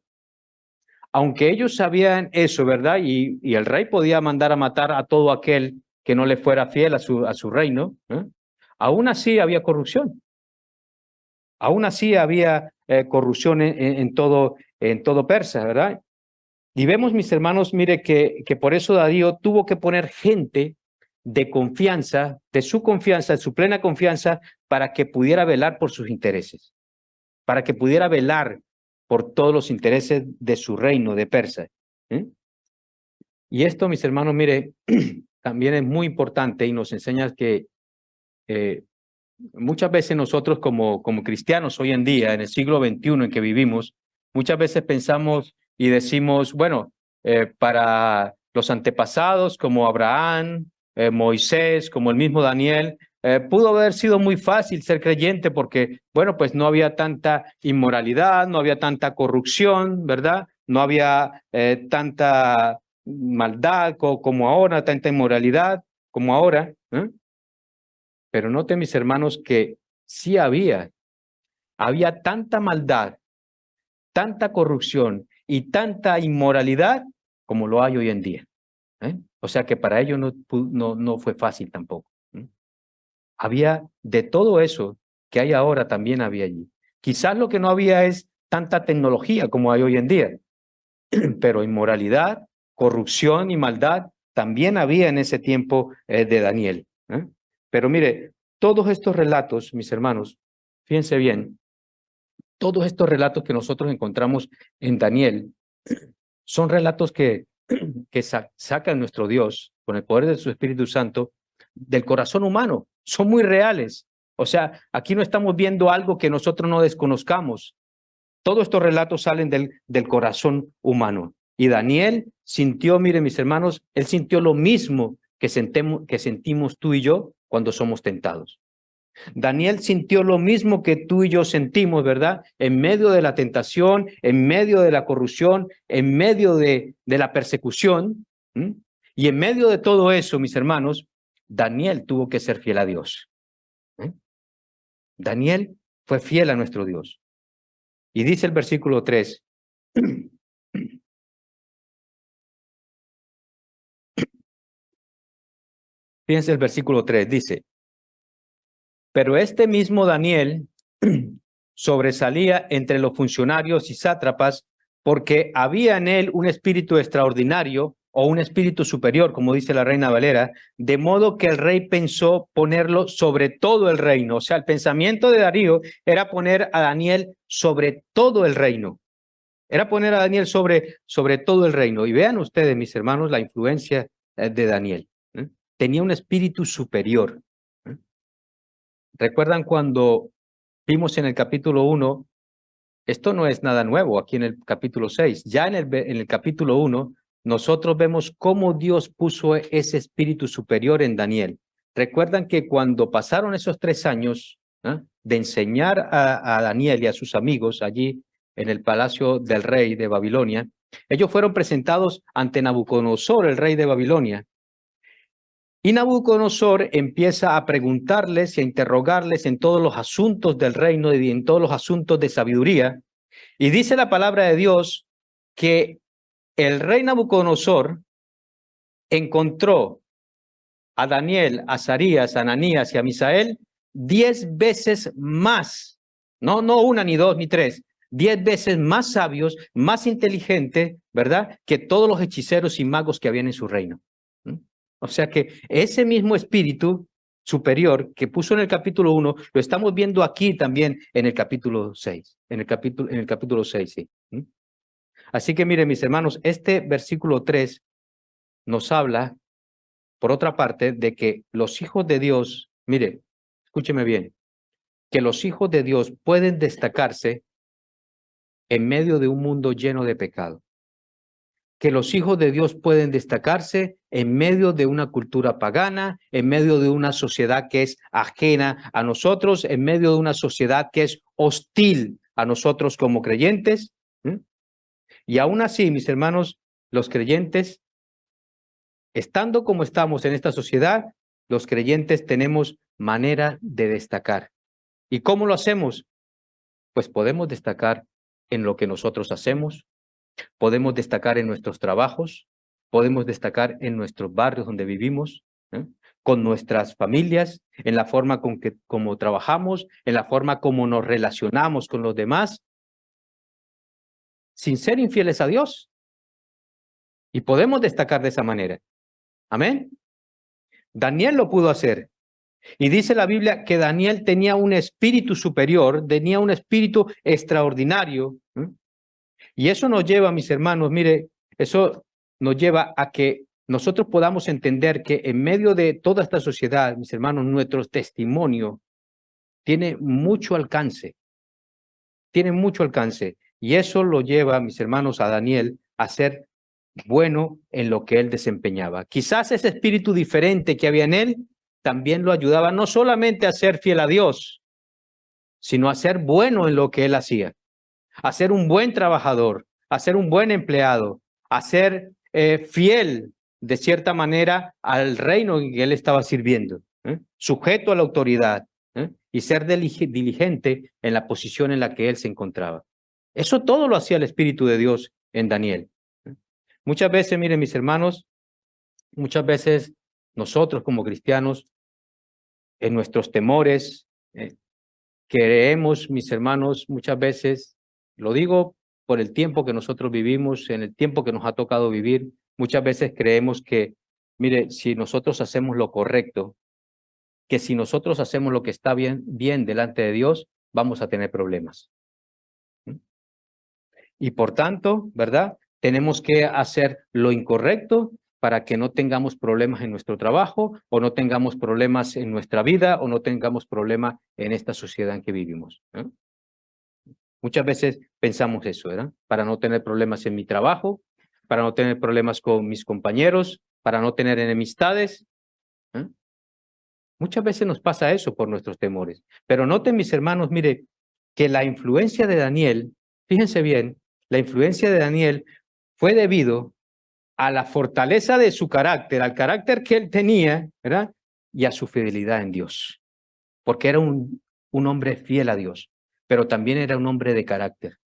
Aunque ellos sabían eso, ¿verdad? Y el rey podía mandar a matar a todo aquel que no le fuera fiel a su reino, aún así había corrupción. Aún así había corrupción en todo Persia, ¿verdad? Y vemos, mis hermanos, mire que por eso Darío tuvo que poner gente de confianza, de su plena confianza, para que pudiera velar por sus intereses, para que pudiera velar por todos los intereses de su reino, de Persia. Y esto, mis hermanos, mire, también es muy importante y nos enseña que muchas veces nosotros como cristianos hoy en día, en el siglo XXI en que vivimos, muchas veces pensamos y decimos, bueno, para los antepasados como Abraham, Moisés, como el mismo Daniel, pudo haber sido muy fácil ser creyente porque, bueno, pues no había tanta inmoralidad, no había tanta corrupción, ¿verdad? No había tanta maldad como ahora, tanta inmoralidad como ahora. Pero noten, mis hermanos, que sí había tanta maldad, tanta corrupción y tanta inmoralidad como lo hay hoy en día. O sea que para ellos no fue fácil tampoco. Había de todo eso que hay ahora, también había allí. Quizás lo que no había es tanta tecnología como hay hoy en día, pero inmoralidad, corrupción y maldad también había en ese tiempo de Daniel. Pero mire, todos estos relatos, mis hermanos, fíjense bien, todos estos relatos que nosotros encontramos en Daniel son relatos que sacan nuestro Dios con el poder de su Espíritu Santo del corazón humano. Son muy reales. O sea, aquí no estamos viendo algo que nosotros no desconozcamos. Todos estos relatos salen del corazón humano. Y Daniel sintió, miren mis hermanos, él sintió lo mismo que sentimos tú y yo cuando somos tentados. Daniel sintió lo mismo que tú y yo sentimos, ¿verdad? En medio de la tentación, en medio de la corrupción, en medio de la persecución, ¿Mm? Y en medio de todo eso, mis hermanos, Daniel tuvo que ser fiel a Dios. Daniel fue fiel a nuestro Dios. Y dice el versículo 3. Fíjense el versículo 3, dice, pero este mismo Daniel sobresalía entre los funcionarios y sátrapas porque había en él un espíritu extraordinario o un espíritu superior, como dice la Reina Valera, de modo que el rey pensó ponerlo sobre todo el reino. O sea, el pensamiento de Darío era poner a Daniel sobre todo el reino. Era poner a Daniel sobre todo el reino. Y vean ustedes, mis hermanos, la influencia de Daniel. Tenía un espíritu superior. ¿Recuerdan cuando vimos en el capítulo 1? Esto no es nada nuevo aquí en el capítulo 6. Ya en el capítulo 1, nosotros vemos cómo Dios puso ese espíritu superior en Daniel. Recuerdan que cuando pasaron esos 3 años de enseñar a Daniel y a sus amigos allí en el palacio del rey de Babilonia, ellos fueron presentados ante Nabucodonosor, el rey de Babilonia. Y Nabucodonosor empieza a preguntarles y a interrogarles en todos los asuntos del reino y en todos los asuntos de sabiduría. Y dice la palabra de Dios que el rey Nabucodonosor encontró a Daniel, a Azarías, a Ananías y a Misael 10 veces más, no una, ni dos, ni tres, 10 veces más sabios, más inteligentes, ¿verdad?, que todos los hechiceros y magos que habían en su reino. O sea que ese mismo espíritu superior que puso en el capítulo 1, lo estamos viendo aquí también en el capítulo 6, en el capítulo 6, sí. Así que miren, mis hermanos, este versículo 3 nos habla, por otra parte, de que los hijos de Dios, mire, escúcheme bien, que los hijos de Dios pueden destacarse en medio de un mundo lleno de pecado. Que los hijos de Dios pueden destacarse en medio de una cultura pagana, en medio de una sociedad que es ajena a nosotros, en medio de una sociedad que es hostil a nosotros como creyentes. Y aún así, mis hermanos, los creyentes, estando como estamos en esta sociedad, los creyentes tenemos manera de destacar. ¿Y cómo lo hacemos? Pues podemos destacar en lo que nosotros hacemos, podemos destacar en nuestros trabajos, podemos destacar en nuestros barrios donde vivimos, con nuestras familias, en la forma como trabajamos, en la forma como nos relacionamos con los demás, sin ser infieles a Dios. Y podemos destacar de esa manera. Amén. Daniel lo pudo hacer. Y dice la Biblia que Daniel tenía un espíritu superior, tenía un espíritu extraordinario. Y eso nos lleva, mis hermanos, mire, eso nos lleva a que nosotros podamos entender que en medio de toda esta sociedad, mis hermanos, nuestro testimonio tiene mucho alcance. Tiene mucho alcance. Y eso lo lleva, mis hermanos, a Daniel a ser bueno en lo que él desempeñaba. Quizás ese espíritu diferente que había en él también lo ayudaba no solamente a ser fiel a Dios, sino a ser bueno en lo que él hacía, a ser un buen trabajador, a ser un buen empleado, a ser fiel de cierta manera al reino en que él estaba sirviendo, sujeto a la autoridad, y ser diligente en la posición en la que él se encontraba. Eso todo lo hacía el Espíritu de Dios en Daniel. Muchas veces, miren mis hermanos, muchas veces nosotros como cristianos, en nuestros temores, creemos, mis hermanos, muchas veces, lo digo por el tiempo que nosotros vivimos, en el tiempo que nos ha tocado vivir, muchas veces creemos que, mire, si nosotros hacemos lo correcto, que si nosotros hacemos lo que está bien delante de Dios, vamos a tener problemas. Y por tanto, ¿verdad? Tenemos que hacer lo incorrecto para que no tengamos problemas en nuestro trabajo, o no tengamos problemas en nuestra vida, o no tengamos problemas en esta sociedad en que vivimos. Muchas veces pensamos eso, ¿verdad? Para no tener problemas en mi trabajo, para no tener problemas con mis compañeros, para no tener enemistades. Muchas veces nos pasa eso por nuestros temores. Pero noten, mis hermanos, mire, que la influencia de Daniel, fíjense bien, la influencia de Daniel fue debido a la fortaleza de su carácter, al carácter que él tenía, ¿verdad? Y a su fidelidad en Dios. Porque era un hombre fiel a Dios, pero también era un hombre de carácter.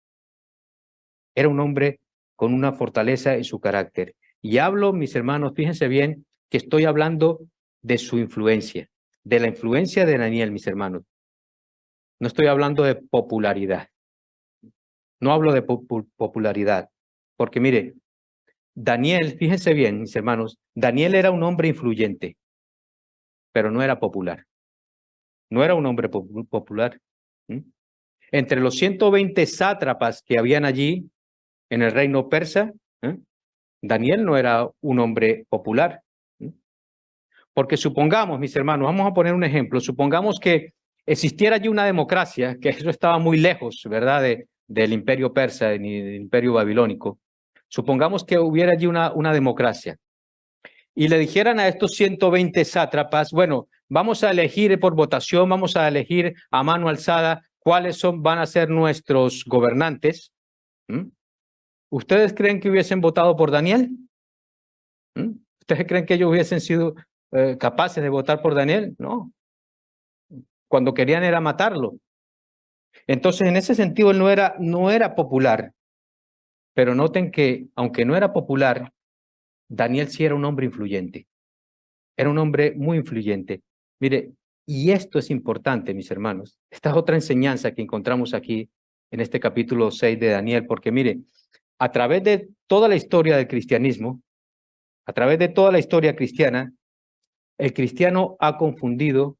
Era un hombre con una fortaleza en su carácter. Y hablo, mis hermanos, fíjense bien, que estoy hablando de su influencia, de la influencia de Daniel, mis hermanos. No estoy hablando de popularidad. No hablo de popularidad. Porque mire, Daniel, fíjense bien, mis hermanos, Daniel era un hombre influyente, pero no era popular. No era un hombre popular. ¿Mm? Entre los 120 sátrapas que habían allí en el reino persa, Daniel no era un hombre popular. Porque supongamos, mis hermanos, vamos a poner un ejemplo, supongamos que existiera allí una democracia, que eso estaba muy lejos, ¿verdad?, del imperio persa ni del imperio babilónico. Supongamos que hubiera allí una democracia y le dijeran a estos 120 sátrapas, bueno, vamos a elegir por votación, vamos a elegir a mano alzada cuáles van a ser nuestros gobernantes. ¿Ustedes creen que hubiesen votado por Daniel? ¿Ustedes creen que ellos hubiesen sido capaces de votar por Daniel? No. Cuando querían era matarlo. Entonces, en ese sentido, él no era popular. Pero noten que, aunque no era popular, Daniel sí era un hombre influyente. Era un hombre muy influyente. Mire, y esto es importante, mis hermanos. Esta es otra enseñanza que encontramos aquí en este capítulo 6 de Daniel, porque mire, a través de toda la historia del cristianismo, a través de toda la historia cristiana, el cristiano ha confundido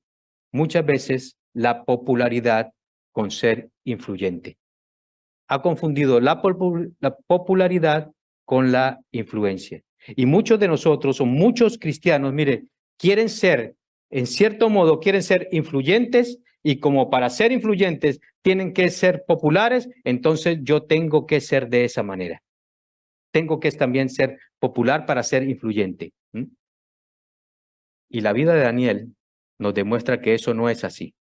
muchas veces la popularidad con ser influyente. Ha confundido la popularidad con la influencia. Y muchos de nosotros, o muchos cristianos, mire, quieren ser, en cierto modo, quieren ser influyentes, y como para ser influyentes tienen que ser populares, entonces yo tengo que ser de esa manera. Tengo que también ser popular para ser influyente. Y la vida de Daniel nos demuestra que eso no es así.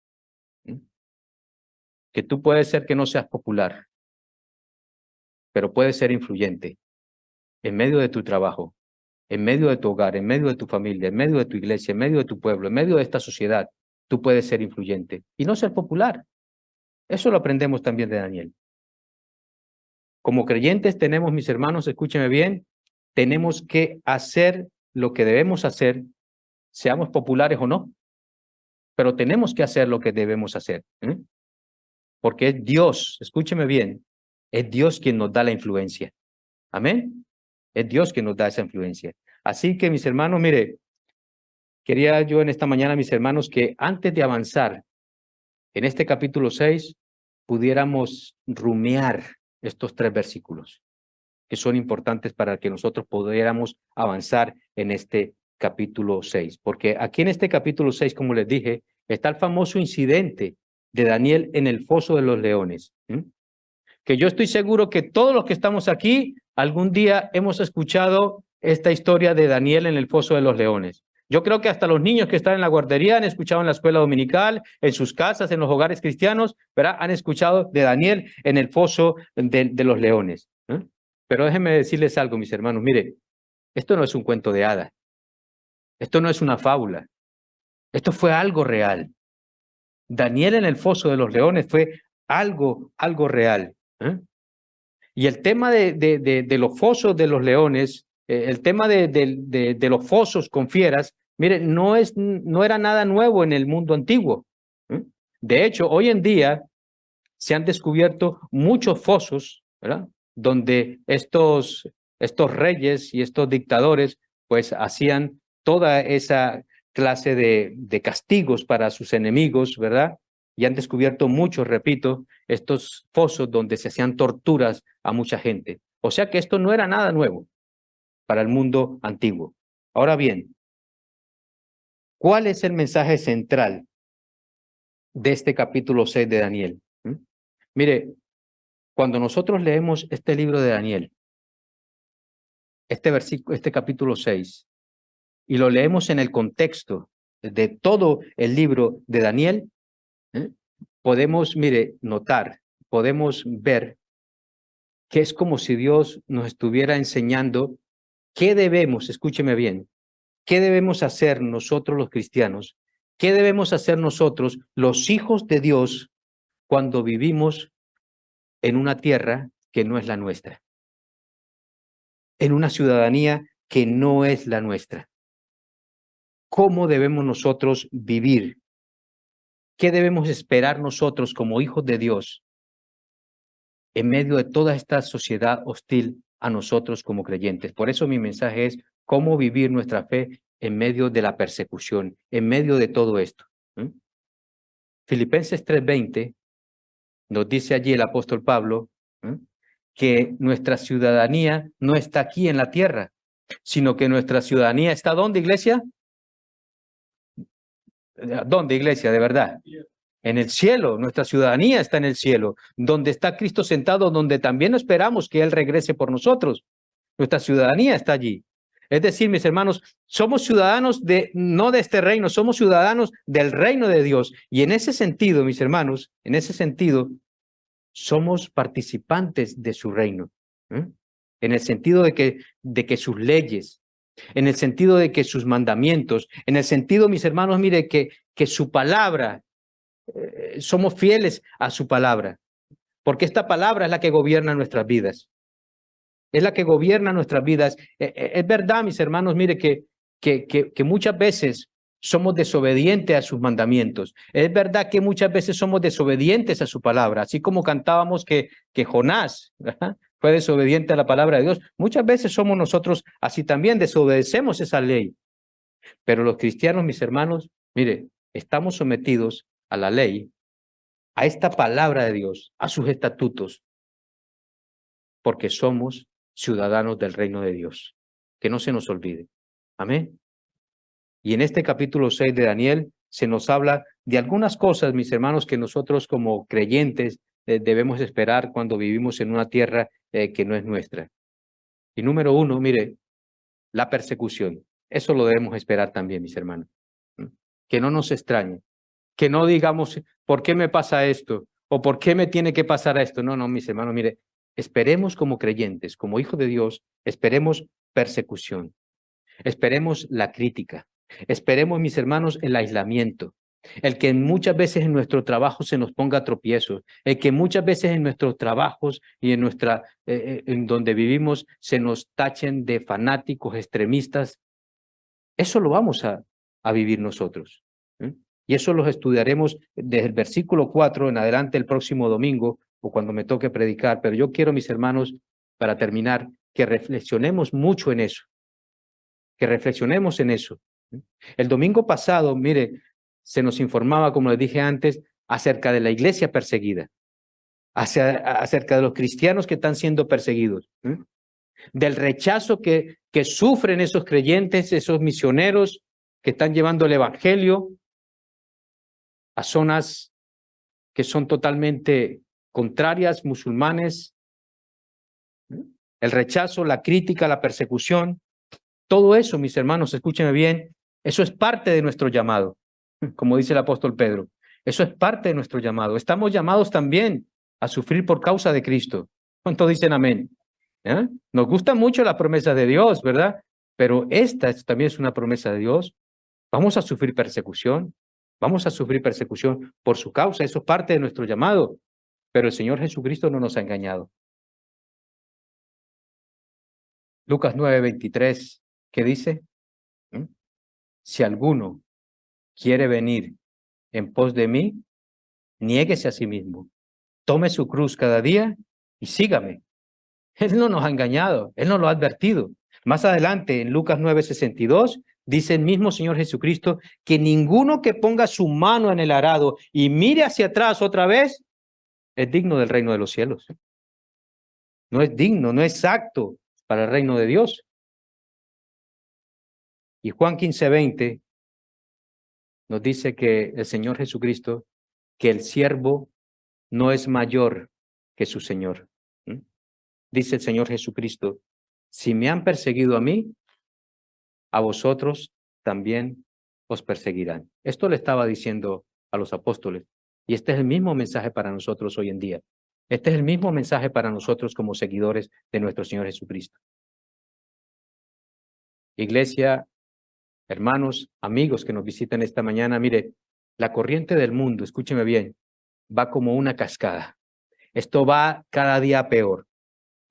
Que tú puedes ser que no seas popular, pero puedes ser influyente en medio de tu trabajo, en medio de tu hogar, en medio de tu familia, en medio de tu iglesia, en medio de tu pueblo, en medio de esta sociedad. Tú puedes ser influyente y no ser popular. Eso lo aprendemos también de Daniel. Como creyentes tenemos, mis hermanos, escúcheme bien, tenemos que hacer lo que debemos hacer, seamos populares o no, pero tenemos que hacer lo que debemos hacer. Porque es Dios, escúcheme bien, es Dios quien nos da la influencia. Amén. Es Dios quien nos da esa influencia. Así que, mis hermanos, mire, quería yo en esta mañana, mis hermanos, que antes de avanzar en este capítulo 6, pudiéramos rumiar estos 3 versículos, que son importantes para que nosotros pudiéramos avanzar en este capítulo 6. Porque aquí en este capítulo 6, como les dije, está el famoso incidente de Daniel en el foso de los leones. Que yo estoy seguro que todos los que estamos aquí, algún día hemos escuchado esta historia de Daniel en el foso de los leones. Yo creo que hasta los niños que están en la guardería han escuchado en la escuela dominical, en sus casas, en los hogares cristianos, ¿verdad? Han escuchado de Daniel en el foso de los leones. Pero déjenme decirles algo, mis hermanos. Mire, esto no es un cuento de hadas. Esto no es una fábula. Esto fue algo real. Daniel en el foso de los leones fue algo real. Y el tema de los fosos de los leones, el tema de los fosos con fieras, mire, no era nada nuevo en el mundo antiguo. De hecho, hoy en día se han descubierto muchos fosos, ¿verdad?, donde estos reyes y estos dictadores pues hacían toda esa clase de castigos para sus enemigos, ¿verdad? Y han descubierto muchos, repito, estos fosos donde se hacían torturas a mucha gente. O sea que esto no era nada nuevo para el mundo antiguo. Ahora bien, ¿cuál es el mensaje central de este capítulo 6 de Daniel? Mire, cuando nosotros leemos este libro de Daniel, este capítulo 6, y lo leemos en el contexto de todo el libro de Daniel, podemos, mire, notar, podemos ver que es como si Dios nos estuviera enseñando ¿Qué debemos, escúcheme bien, qué debemos hacer nosotros los cristianos? ¿Qué debemos hacer nosotros, los hijos de Dios, cuando vivimos en una tierra que no es la nuestra? En una ciudadanía que no es la nuestra. ¿Cómo debemos nosotros vivir? ¿Qué debemos esperar nosotros como hijos de Dios en medio de toda esta sociedad hostil a nosotros como creyentes? Por eso mi mensaje es cómo vivir nuestra fe en medio de la persecución, en medio de todo esto. Filipenses 3:20 nos dice allí el apóstol Pablo que nuestra ciudadanía no está aquí en la tierra, sino que nuestra ciudadanía está ¿dónde, iglesia? ¿Dónde, iglesia? De verdad. En el cielo, nuestra ciudadanía está en el cielo, donde está Cristo sentado, donde también esperamos que Él regrese por nosotros. Nuestra ciudadanía está allí. Es decir, mis hermanos, somos ciudadanos no de este reino, somos ciudadanos del reino de Dios. Y en ese sentido, mis hermanos, en ese sentido, somos participantes de su reino. En el sentido de que sus leyes, en el sentido de que sus mandamientos, en el sentido, mis hermanos, mire, que su palabra, somos fieles a su palabra, porque esta palabra es la que gobierna nuestras vidas. Es la que gobierna nuestras vidas. Es verdad, mis hermanos, mire, que muchas veces somos desobedientes a sus mandamientos. Es verdad que muchas veces somos desobedientes a su palabra, así como cantábamos que Jonás, ¿verdad?, fue desobediente a la palabra de Dios. Muchas veces somos nosotros así también, desobedecemos esa ley. Pero los cristianos, mis hermanos, mire, estamos sometidos a la ley, a esta palabra de Dios, a sus estatutos, porque somos ciudadanos del reino de Dios. Que no se nos olvide. Amén. Y en este capítulo 6 de Daniel se nos habla de algunas cosas, mis hermanos, que nosotros como creyentes debemos esperar cuando vivimos en una tierra que no es nuestra. Y número 1, mire, la persecución. Eso lo debemos esperar también, mis hermanos. Que no nos extrañe. Que no digamos, ¿por qué me pasa esto? ¿O por qué me tiene que pasar esto? No, no, mis hermanos, mire, esperemos como creyentes, como hijos de Dios, esperemos persecución. Esperemos la crítica. Esperemos, mis hermanos, el aislamiento. El que muchas veces en nuestro trabajo se nos ponga tropiezos. El que muchas veces en nuestros trabajos y en donde vivimos se nos tachen de fanáticos, extremistas. Eso lo vamos a vivir nosotros. Y eso los estudiaremos desde el versículo 4 en adelante el próximo domingo o cuando me toque predicar. Pero yo quiero, mis hermanos, para terminar, que reflexionemos mucho en eso. Que reflexionemos en eso. El domingo pasado, mire, se nos informaba, como les dije antes, acerca de la iglesia perseguida, acerca de los cristianos que están siendo perseguidos, del rechazo que sufren esos creyentes, esos misioneros que están llevando el evangelio a zonas que son totalmente contrarias, musulmanes. El rechazo, la crítica, la persecución. Todo eso, mis hermanos, escúchenme bien, eso es parte de nuestro llamado, como dice el apóstol Pedro. Eso es parte de nuestro llamado. Estamos llamados también a sufrir por causa de Cristo. ¿Cuántos dicen amén? Nos gustan mucho las promesas de Dios, ¿verdad? Pero esta también es una promesa de Dios. Vamos a sufrir persecución. Vamos a sufrir persecución por su causa. Eso es parte de nuestro llamado. Pero el Señor Jesucristo no nos ha engañado. Lucas 9:23. ¿Qué dice? Si alguno quiere venir en pos de mí, niéguese a sí mismo, tome su cruz cada día y sígame. Él no nos ha engañado, Él nos lo ha advertido. Más adelante, en Lucas 9:62, dice el mismo Señor Jesucristo que ninguno que ponga su mano en el arado y mire hacia atrás otra vez es digno del reino de los cielos. No es digno, no es apto para el reino de Dios. Y Juan 15:20 nos dice que el Señor Jesucristo, que el siervo no es mayor que su Señor. Dice el Señor Jesucristo, si me han perseguido a mí, a vosotros también os perseguirán. Esto le estaba diciendo a los apóstoles. Y este es el mismo mensaje para nosotros hoy en día. Este es el mismo mensaje para nosotros como seguidores de nuestro Señor Jesucristo. Iglesia, hermanos, amigos que nos visitan esta mañana, mire, la corriente del mundo, escúcheme bien, va como una cascada. Esto va cada día peor.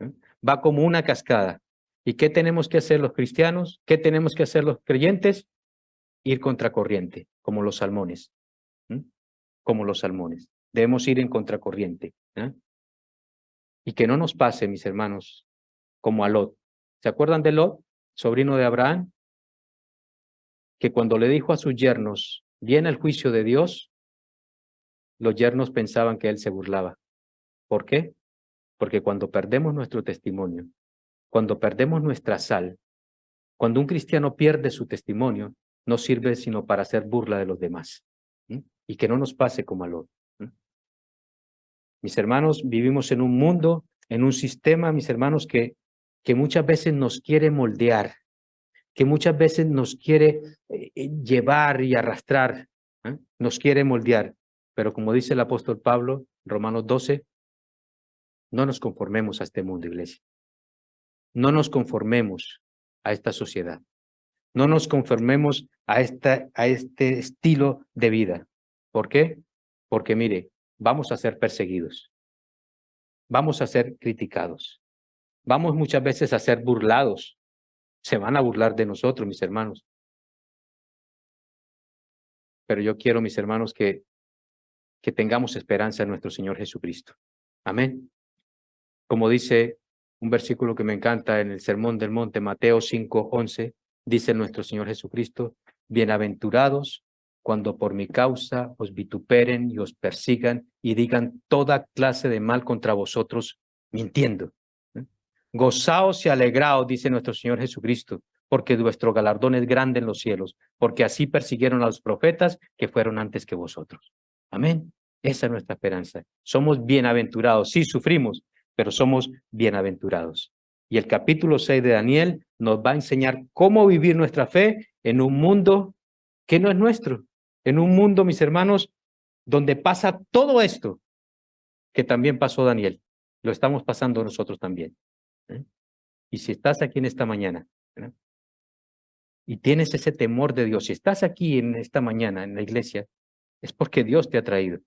¿Eh? Va como una cascada. ¿Y qué tenemos que hacer los cristianos? ¿Qué tenemos que hacer los creyentes? Ir contracorriente, como los salmones. Como los salmones. Debemos ir en contracorriente. Y que no nos pase, mis hermanos, como a Lot. ¿Se acuerdan de Lot, sobrino de Abraham? Que cuando le dijo a sus yernos, viene el juicio de Dios, los yernos pensaban que él se burlaba. ¿Por qué? Porque cuando perdemos nuestro testimonio, cuando perdemos nuestra sal, cuando un cristiano pierde su testimonio, no sirve sino para hacer burla de los demás. Y que no nos pase como a Lot. Mis hermanos, vivimos en un mundo, en un sistema, mis hermanos, que muchas veces nos quiere moldear, que muchas veces nos quiere llevar y arrastrar, nos quiere moldear. Pero como dice el apóstol Pablo, Romanos 12, no nos conformemos a este mundo, iglesia. No nos conformemos a esta sociedad. No nos conformemos a este estilo de vida. ¿Por qué? Porque mire, vamos a ser perseguidos. Vamos a ser criticados. Vamos muchas veces a ser burlados. Se van a burlar de nosotros, mis hermanos. Pero yo quiero, mis hermanos, que tengamos esperanza en nuestro Señor Jesucristo. Amén. Como dice un versículo que me encanta en el Sermón del Monte, Mateo 5:11, dice nuestro Señor Jesucristo, bienaventurados cuando por mi causa os vituperen y os persigan y digan toda clase de mal contra vosotros, mintiendo. Gozaos y alegraos, dice nuestro Señor Jesucristo, porque vuestro galardón es grande en los cielos, porque así persiguieron a los profetas que fueron antes que vosotros. Amén. Esa es nuestra esperanza. Somos bienaventurados. Sí, sufrimos, pero somos bienaventurados. Y el capítulo 6 de Daniel nos va a enseñar cómo vivir nuestra fe en un mundo que no es nuestro. En un mundo, mis hermanos, donde pasa todo esto que también pasó Daniel. Lo estamos pasando nosotros también. Y si estás aquí en esta mañana, y tienes ese temor de Dios, si estás aquí en esta mañana en la iglesia, es porque Dios te ha traído.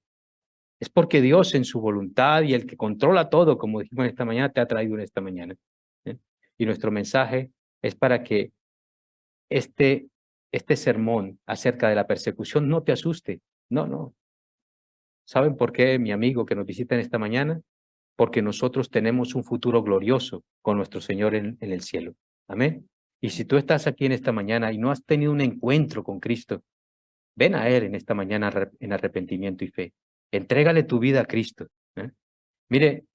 Es porque Dios en su voluntad y el que controla todo, como dijimos en esta mañana, te ha traído en esta mañana. Y nuestro mensaje es para que este sermón acerca de la persecución no te asuste. No. ¿Saben por qué, mi amigo que nos visita en esta mañana? Porque nosotros tenemos un futuro glorioso con nuestro Señor en el cielo. Amén. Y si tú estás aquí en esta mañana y no has tenido un encuentro con Cristo, ven a Él en esta mañana en arrepentimiento y fe. Entrégale tu vida a Cristo. Mire,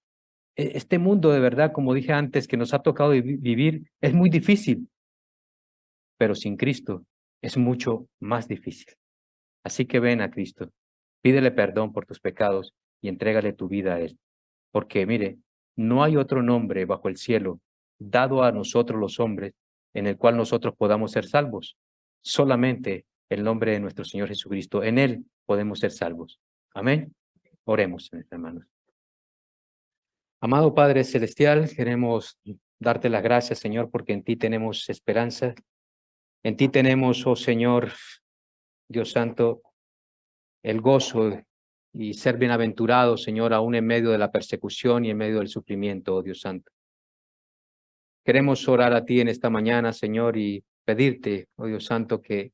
este mundo de verdad, como dije antes, que nos ha tocado vivir, es muy difícil, pero sin Cristo es mucho más difícil. Así que ven a Cristo, pídele perdón por tus pecados y entrégale tu vida a Él. Porque mire, no hay otro nombre bajo el cielo dado a nosotros los hombres en el cual nosotros podamos ser salvos. Solamente el nombre de nuestro Señor Jesucristo. En Él podemos ser salvos. Amén. Oremos, hermanos. Amado Padre Celestial, queremos darte las gracias, Señor, porque en ti tenemos esperanza. En ti tenemos, oh Señor, Dios Santo, el gozo y ser bienaventurados, Señor, aún en medio de la persecución y en medio del sufrimiento, oh Dios Santo. Queremos orar a ti en esta mañana, Señor, y pedirte, oh Dios Santo, que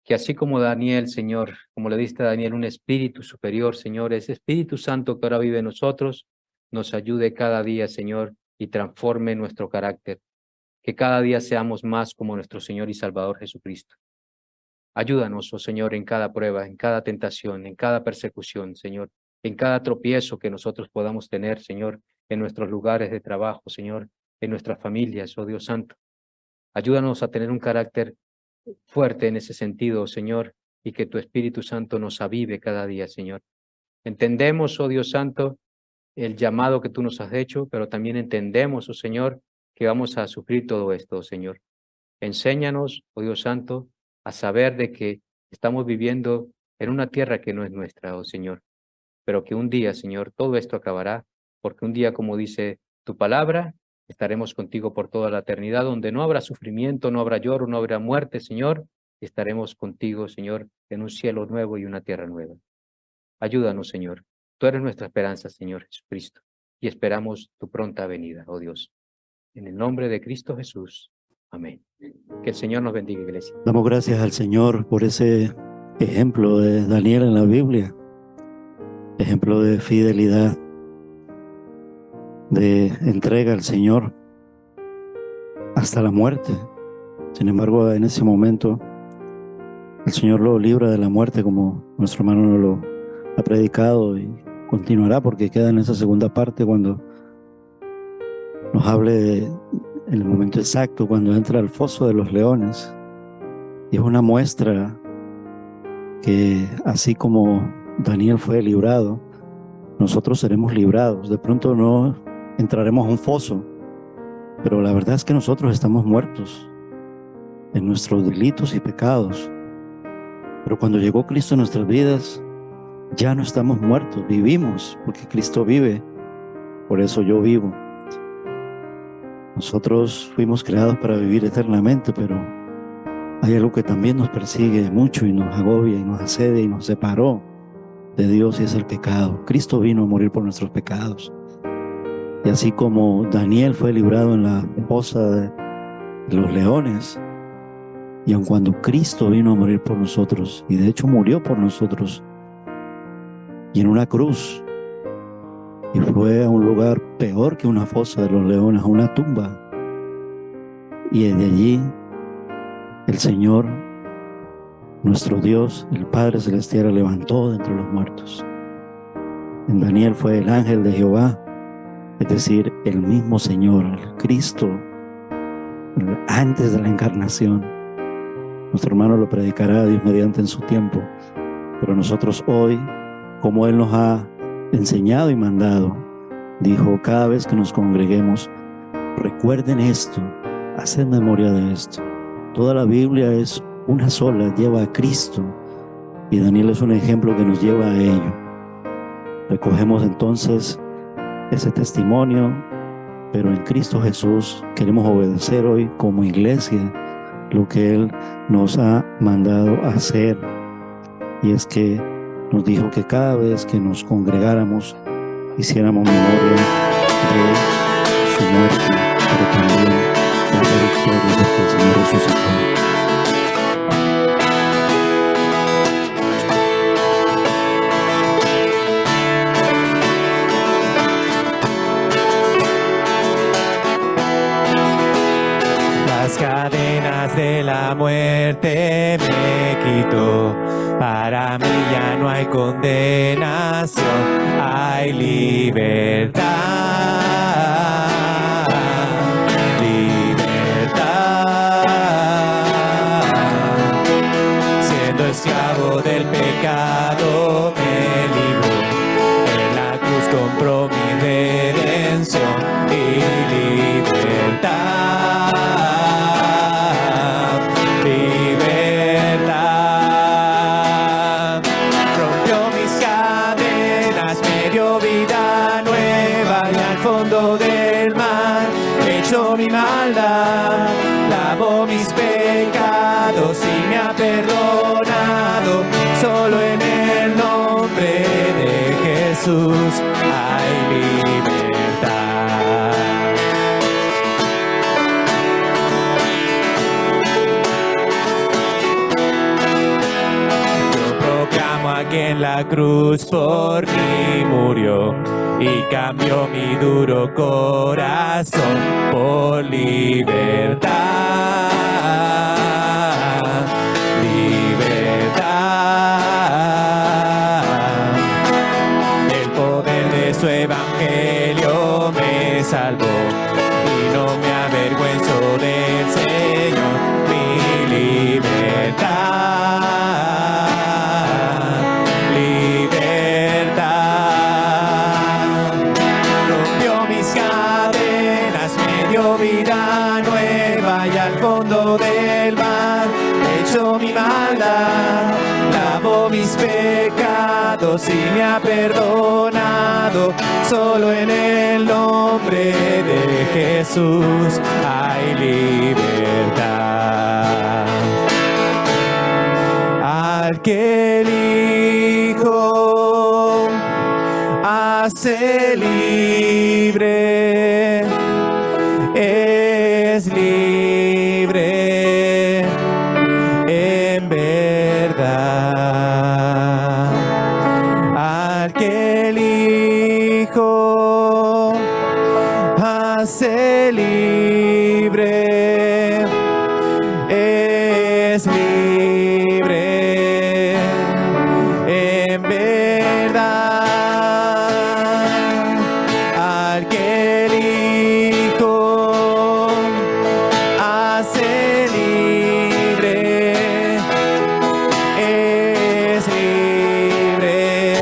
así como Daniel, Señor, como le diste a Daniel un espíritu superior, Señor, ese Espíritu Santo que ahora vive en nosotros, nos ayude cada día, Señor, y transforme nuestro carácter. Que cada día seamos más como nuestro Señor y Salvador Jesucristo. Ayúdanos, oh Señor, en cada prueba, en cada tentación, en cada persecución, Señor, en cada tropiezo que nosotros podamos tener, Señor, en nuestros lugares de trabajo, Señor, en nuestras familias, oh Dios Santo. Ayúdanos a tener un carácter fuerte en ese sentido, Señor, y que tu Espíritu Santo nos avive cada día, Señor. Entendemos, oh Dios Santo, el llamado que tú nos has hecho, pero también entendemos, oh Señor, que vamos a sufrir todo esto, oh Señor. Enséñanos, oh Dios Santo, a saber de que estamos viviendo en una tierra que no es nuestra, oh Señor, pero que un día, Señor, todo esto acabará, porque un día, como dice tu palabra, Estaremos contigo por toda la eternidad, donde no habrá sufrimiento, no habrá lloro, no habrá muerte, Señor. Estaremos contigo, Señor, en un cielo nuevo y una tierra nueva. Ayúdanos, Señor. Tú eres nuestra esperanza, Señor Jesucristo, y esperamos tu pronta venida, oh Dios. En el nombre de Cristo Jesús. Amén. Que el Señor nos bendiga, iglesia. Damos gracias al Señor por ese ejemplo de Daniel en la Biblia, ejemplo de fidelidad, de entrega al Señor hasta la muerte. Sin embargo, en ese momento el Señor lo libra de la muerte, como nuestro hermano lo ha predicado, y continuará porque queda en esa segunda parte cuando nos hable en el momento exacto, cuando entra al foso de los leones. Y es una muestra que así como Daniel fue librado, nosotros seremos librados. De pronto no entraremos a un foso, pero la verdad es que nosotros estamos muertos en nuestros delitos y pecados. Pero cuando llegó Cristo a nuestras vidas, ya no estamos muertos, vivimos, porque Cristo vive. Por eso yo vivo. Nosotros fuimos creados para vivir eternamente, pero hay algo que también nos persigue mucho y nos agobia y nos asedia y nos separó de Dios, y es el pecado. Cristo vino a morir por nuestros pecados. Y así como Daniel fue librado en la fosa de los leones, y aun cuando Cristo vino a morir por nosotros, y de hecho murió por nosotros, y en una cruz, y fue a un lugar peor que una fosa de los leones, a una tumba, y desde allí el Señor, nuestro Dios, el Padre Celestial, le levantó de entre los muertos. En Daniel fue el ángel de Jehová, es decir, el mismo Señor, el Cristo, antes de la encarnación. Nuestro hermano lo predicará, Dios mediante, en su tiempo, pero nosotros hoy, como Él nos ha enseñado y mandado, dijo: cada vez que nos congreguemos, recuerden esto, haced memoria de esto. Toda la Biblia es una sola, lleva a Cristo, y Daniel es un ejemplo que nos lleva a ello. Recogemos entonces ese testimonio, pero en Cristo Jesús queremos obedecer hoy como iglesia lo que Él nos ha mandado a hacer, y es que nos dijo que cada vez que nos congregáramos hiciéramos memoria de su muerte, pero también de la victoria de que el Señor resucitó. Las cadenas de la muerte me quitó. Para mí ya no hay condenación, hay libertad. Libertad. Siendo esclavo del pecado me libró. En la cruz compró mi redención y libertad. Mi maldad, lavó mis pecados y me ha perdonado. Solo en el nombre de Jesús hay libertad. Yo proclamo a quien la cruz por mí murió y cambió mi duro corazón por libertad. Libertad. El poder de su evangelio me salvó y no me avergüenzo del Señor. Mi libertad. Vida nueva y al fondo del mar echó mi maldad, lavó mis pecados pecados y me ha perdonado. Solo en el nombre de Jesús hay libertad. Al que el Hijo hace libre, es libre en verdad. Al que el Hijo hace libre, es libre en verdad. Al que el Hijo hace libre, es libre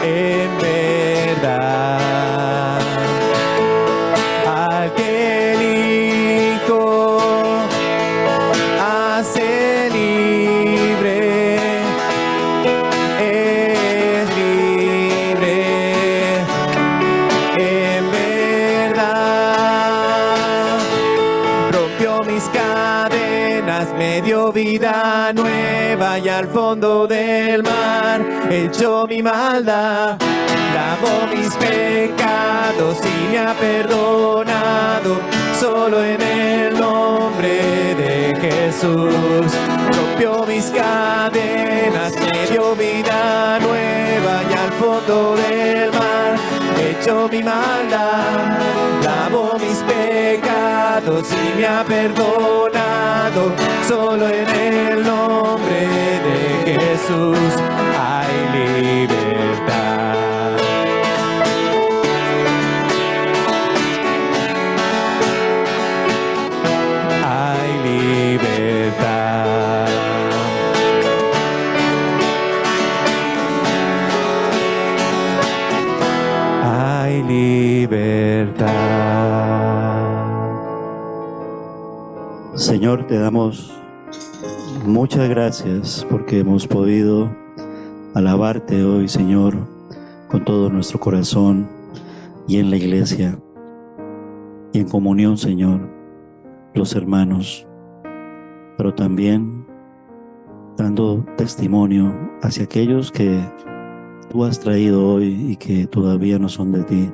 en verdad. Al que el Hijo hace libre, es libre en verdad. Rompió mis cadenas, me dio vida nueva y al fondo del mar echó mi maldad. Lavó mis pecados y me ha perdonado. Solo en el nombre de Jesús. Rompió mis cadenas, me dio vida nueva y al fondo del mar echó mi maldad. Lavó mis pecados y me ha perdonado. Solo en el nombre de Jesús hay libertad. Hay libertad. Hay libertad. Señor, te damos muchas gracias porque hemos podido alabarte hoy, Señor, con todo nuestro corazón y en la iglesia y en comunión, Señor, los hermanos, pero también dando testimonio hacia aquellos que tú has traído hoy y que todavía no son de ti.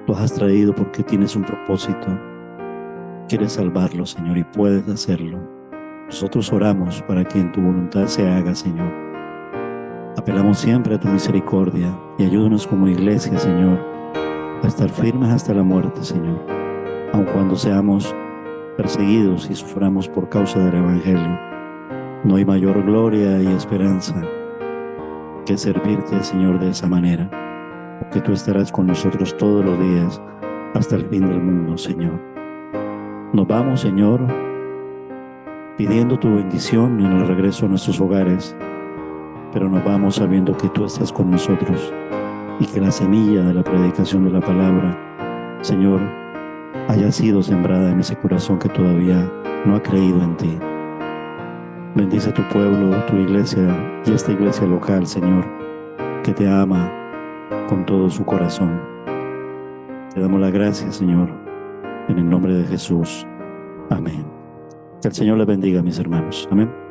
Los has traído porque tienes un propósito. Quieres salvarlos, Señor, y puedes hacerlo. Nosotros oramos para que en tu voluntad se haga, Señor. Apelamos siempre a tu misericordia y ayúdanos como iglesia, Señor, a estar firmes hasta la muerte, Señor, aun cuando seamos perseguidos y suframos por causa del Evangelio. No hay mayor gloria y esperanza que servirte, Señor, de esa manera, porque tú estarás con nosotros todos los días hasta el fin del mundo, Señor. Nos vamos, Señor, pidiendo tu bendición en el regreso a nuestros hogares, pero nos vamos sabiendo que tú estás con nosotros y que la semilla de la predicación de la palabra, Señor, haya sido sembrada en ese corazón que todavía no ha creído en ti. Bendice a tu pueblo, tu iglesia y esta iglesia local, Señor, que te ama con todo su corazón. Te damos las gracias, Señor, en el nombre de Jesús. Amén. Que el Señor les bendiga, mis hermanos. Amén.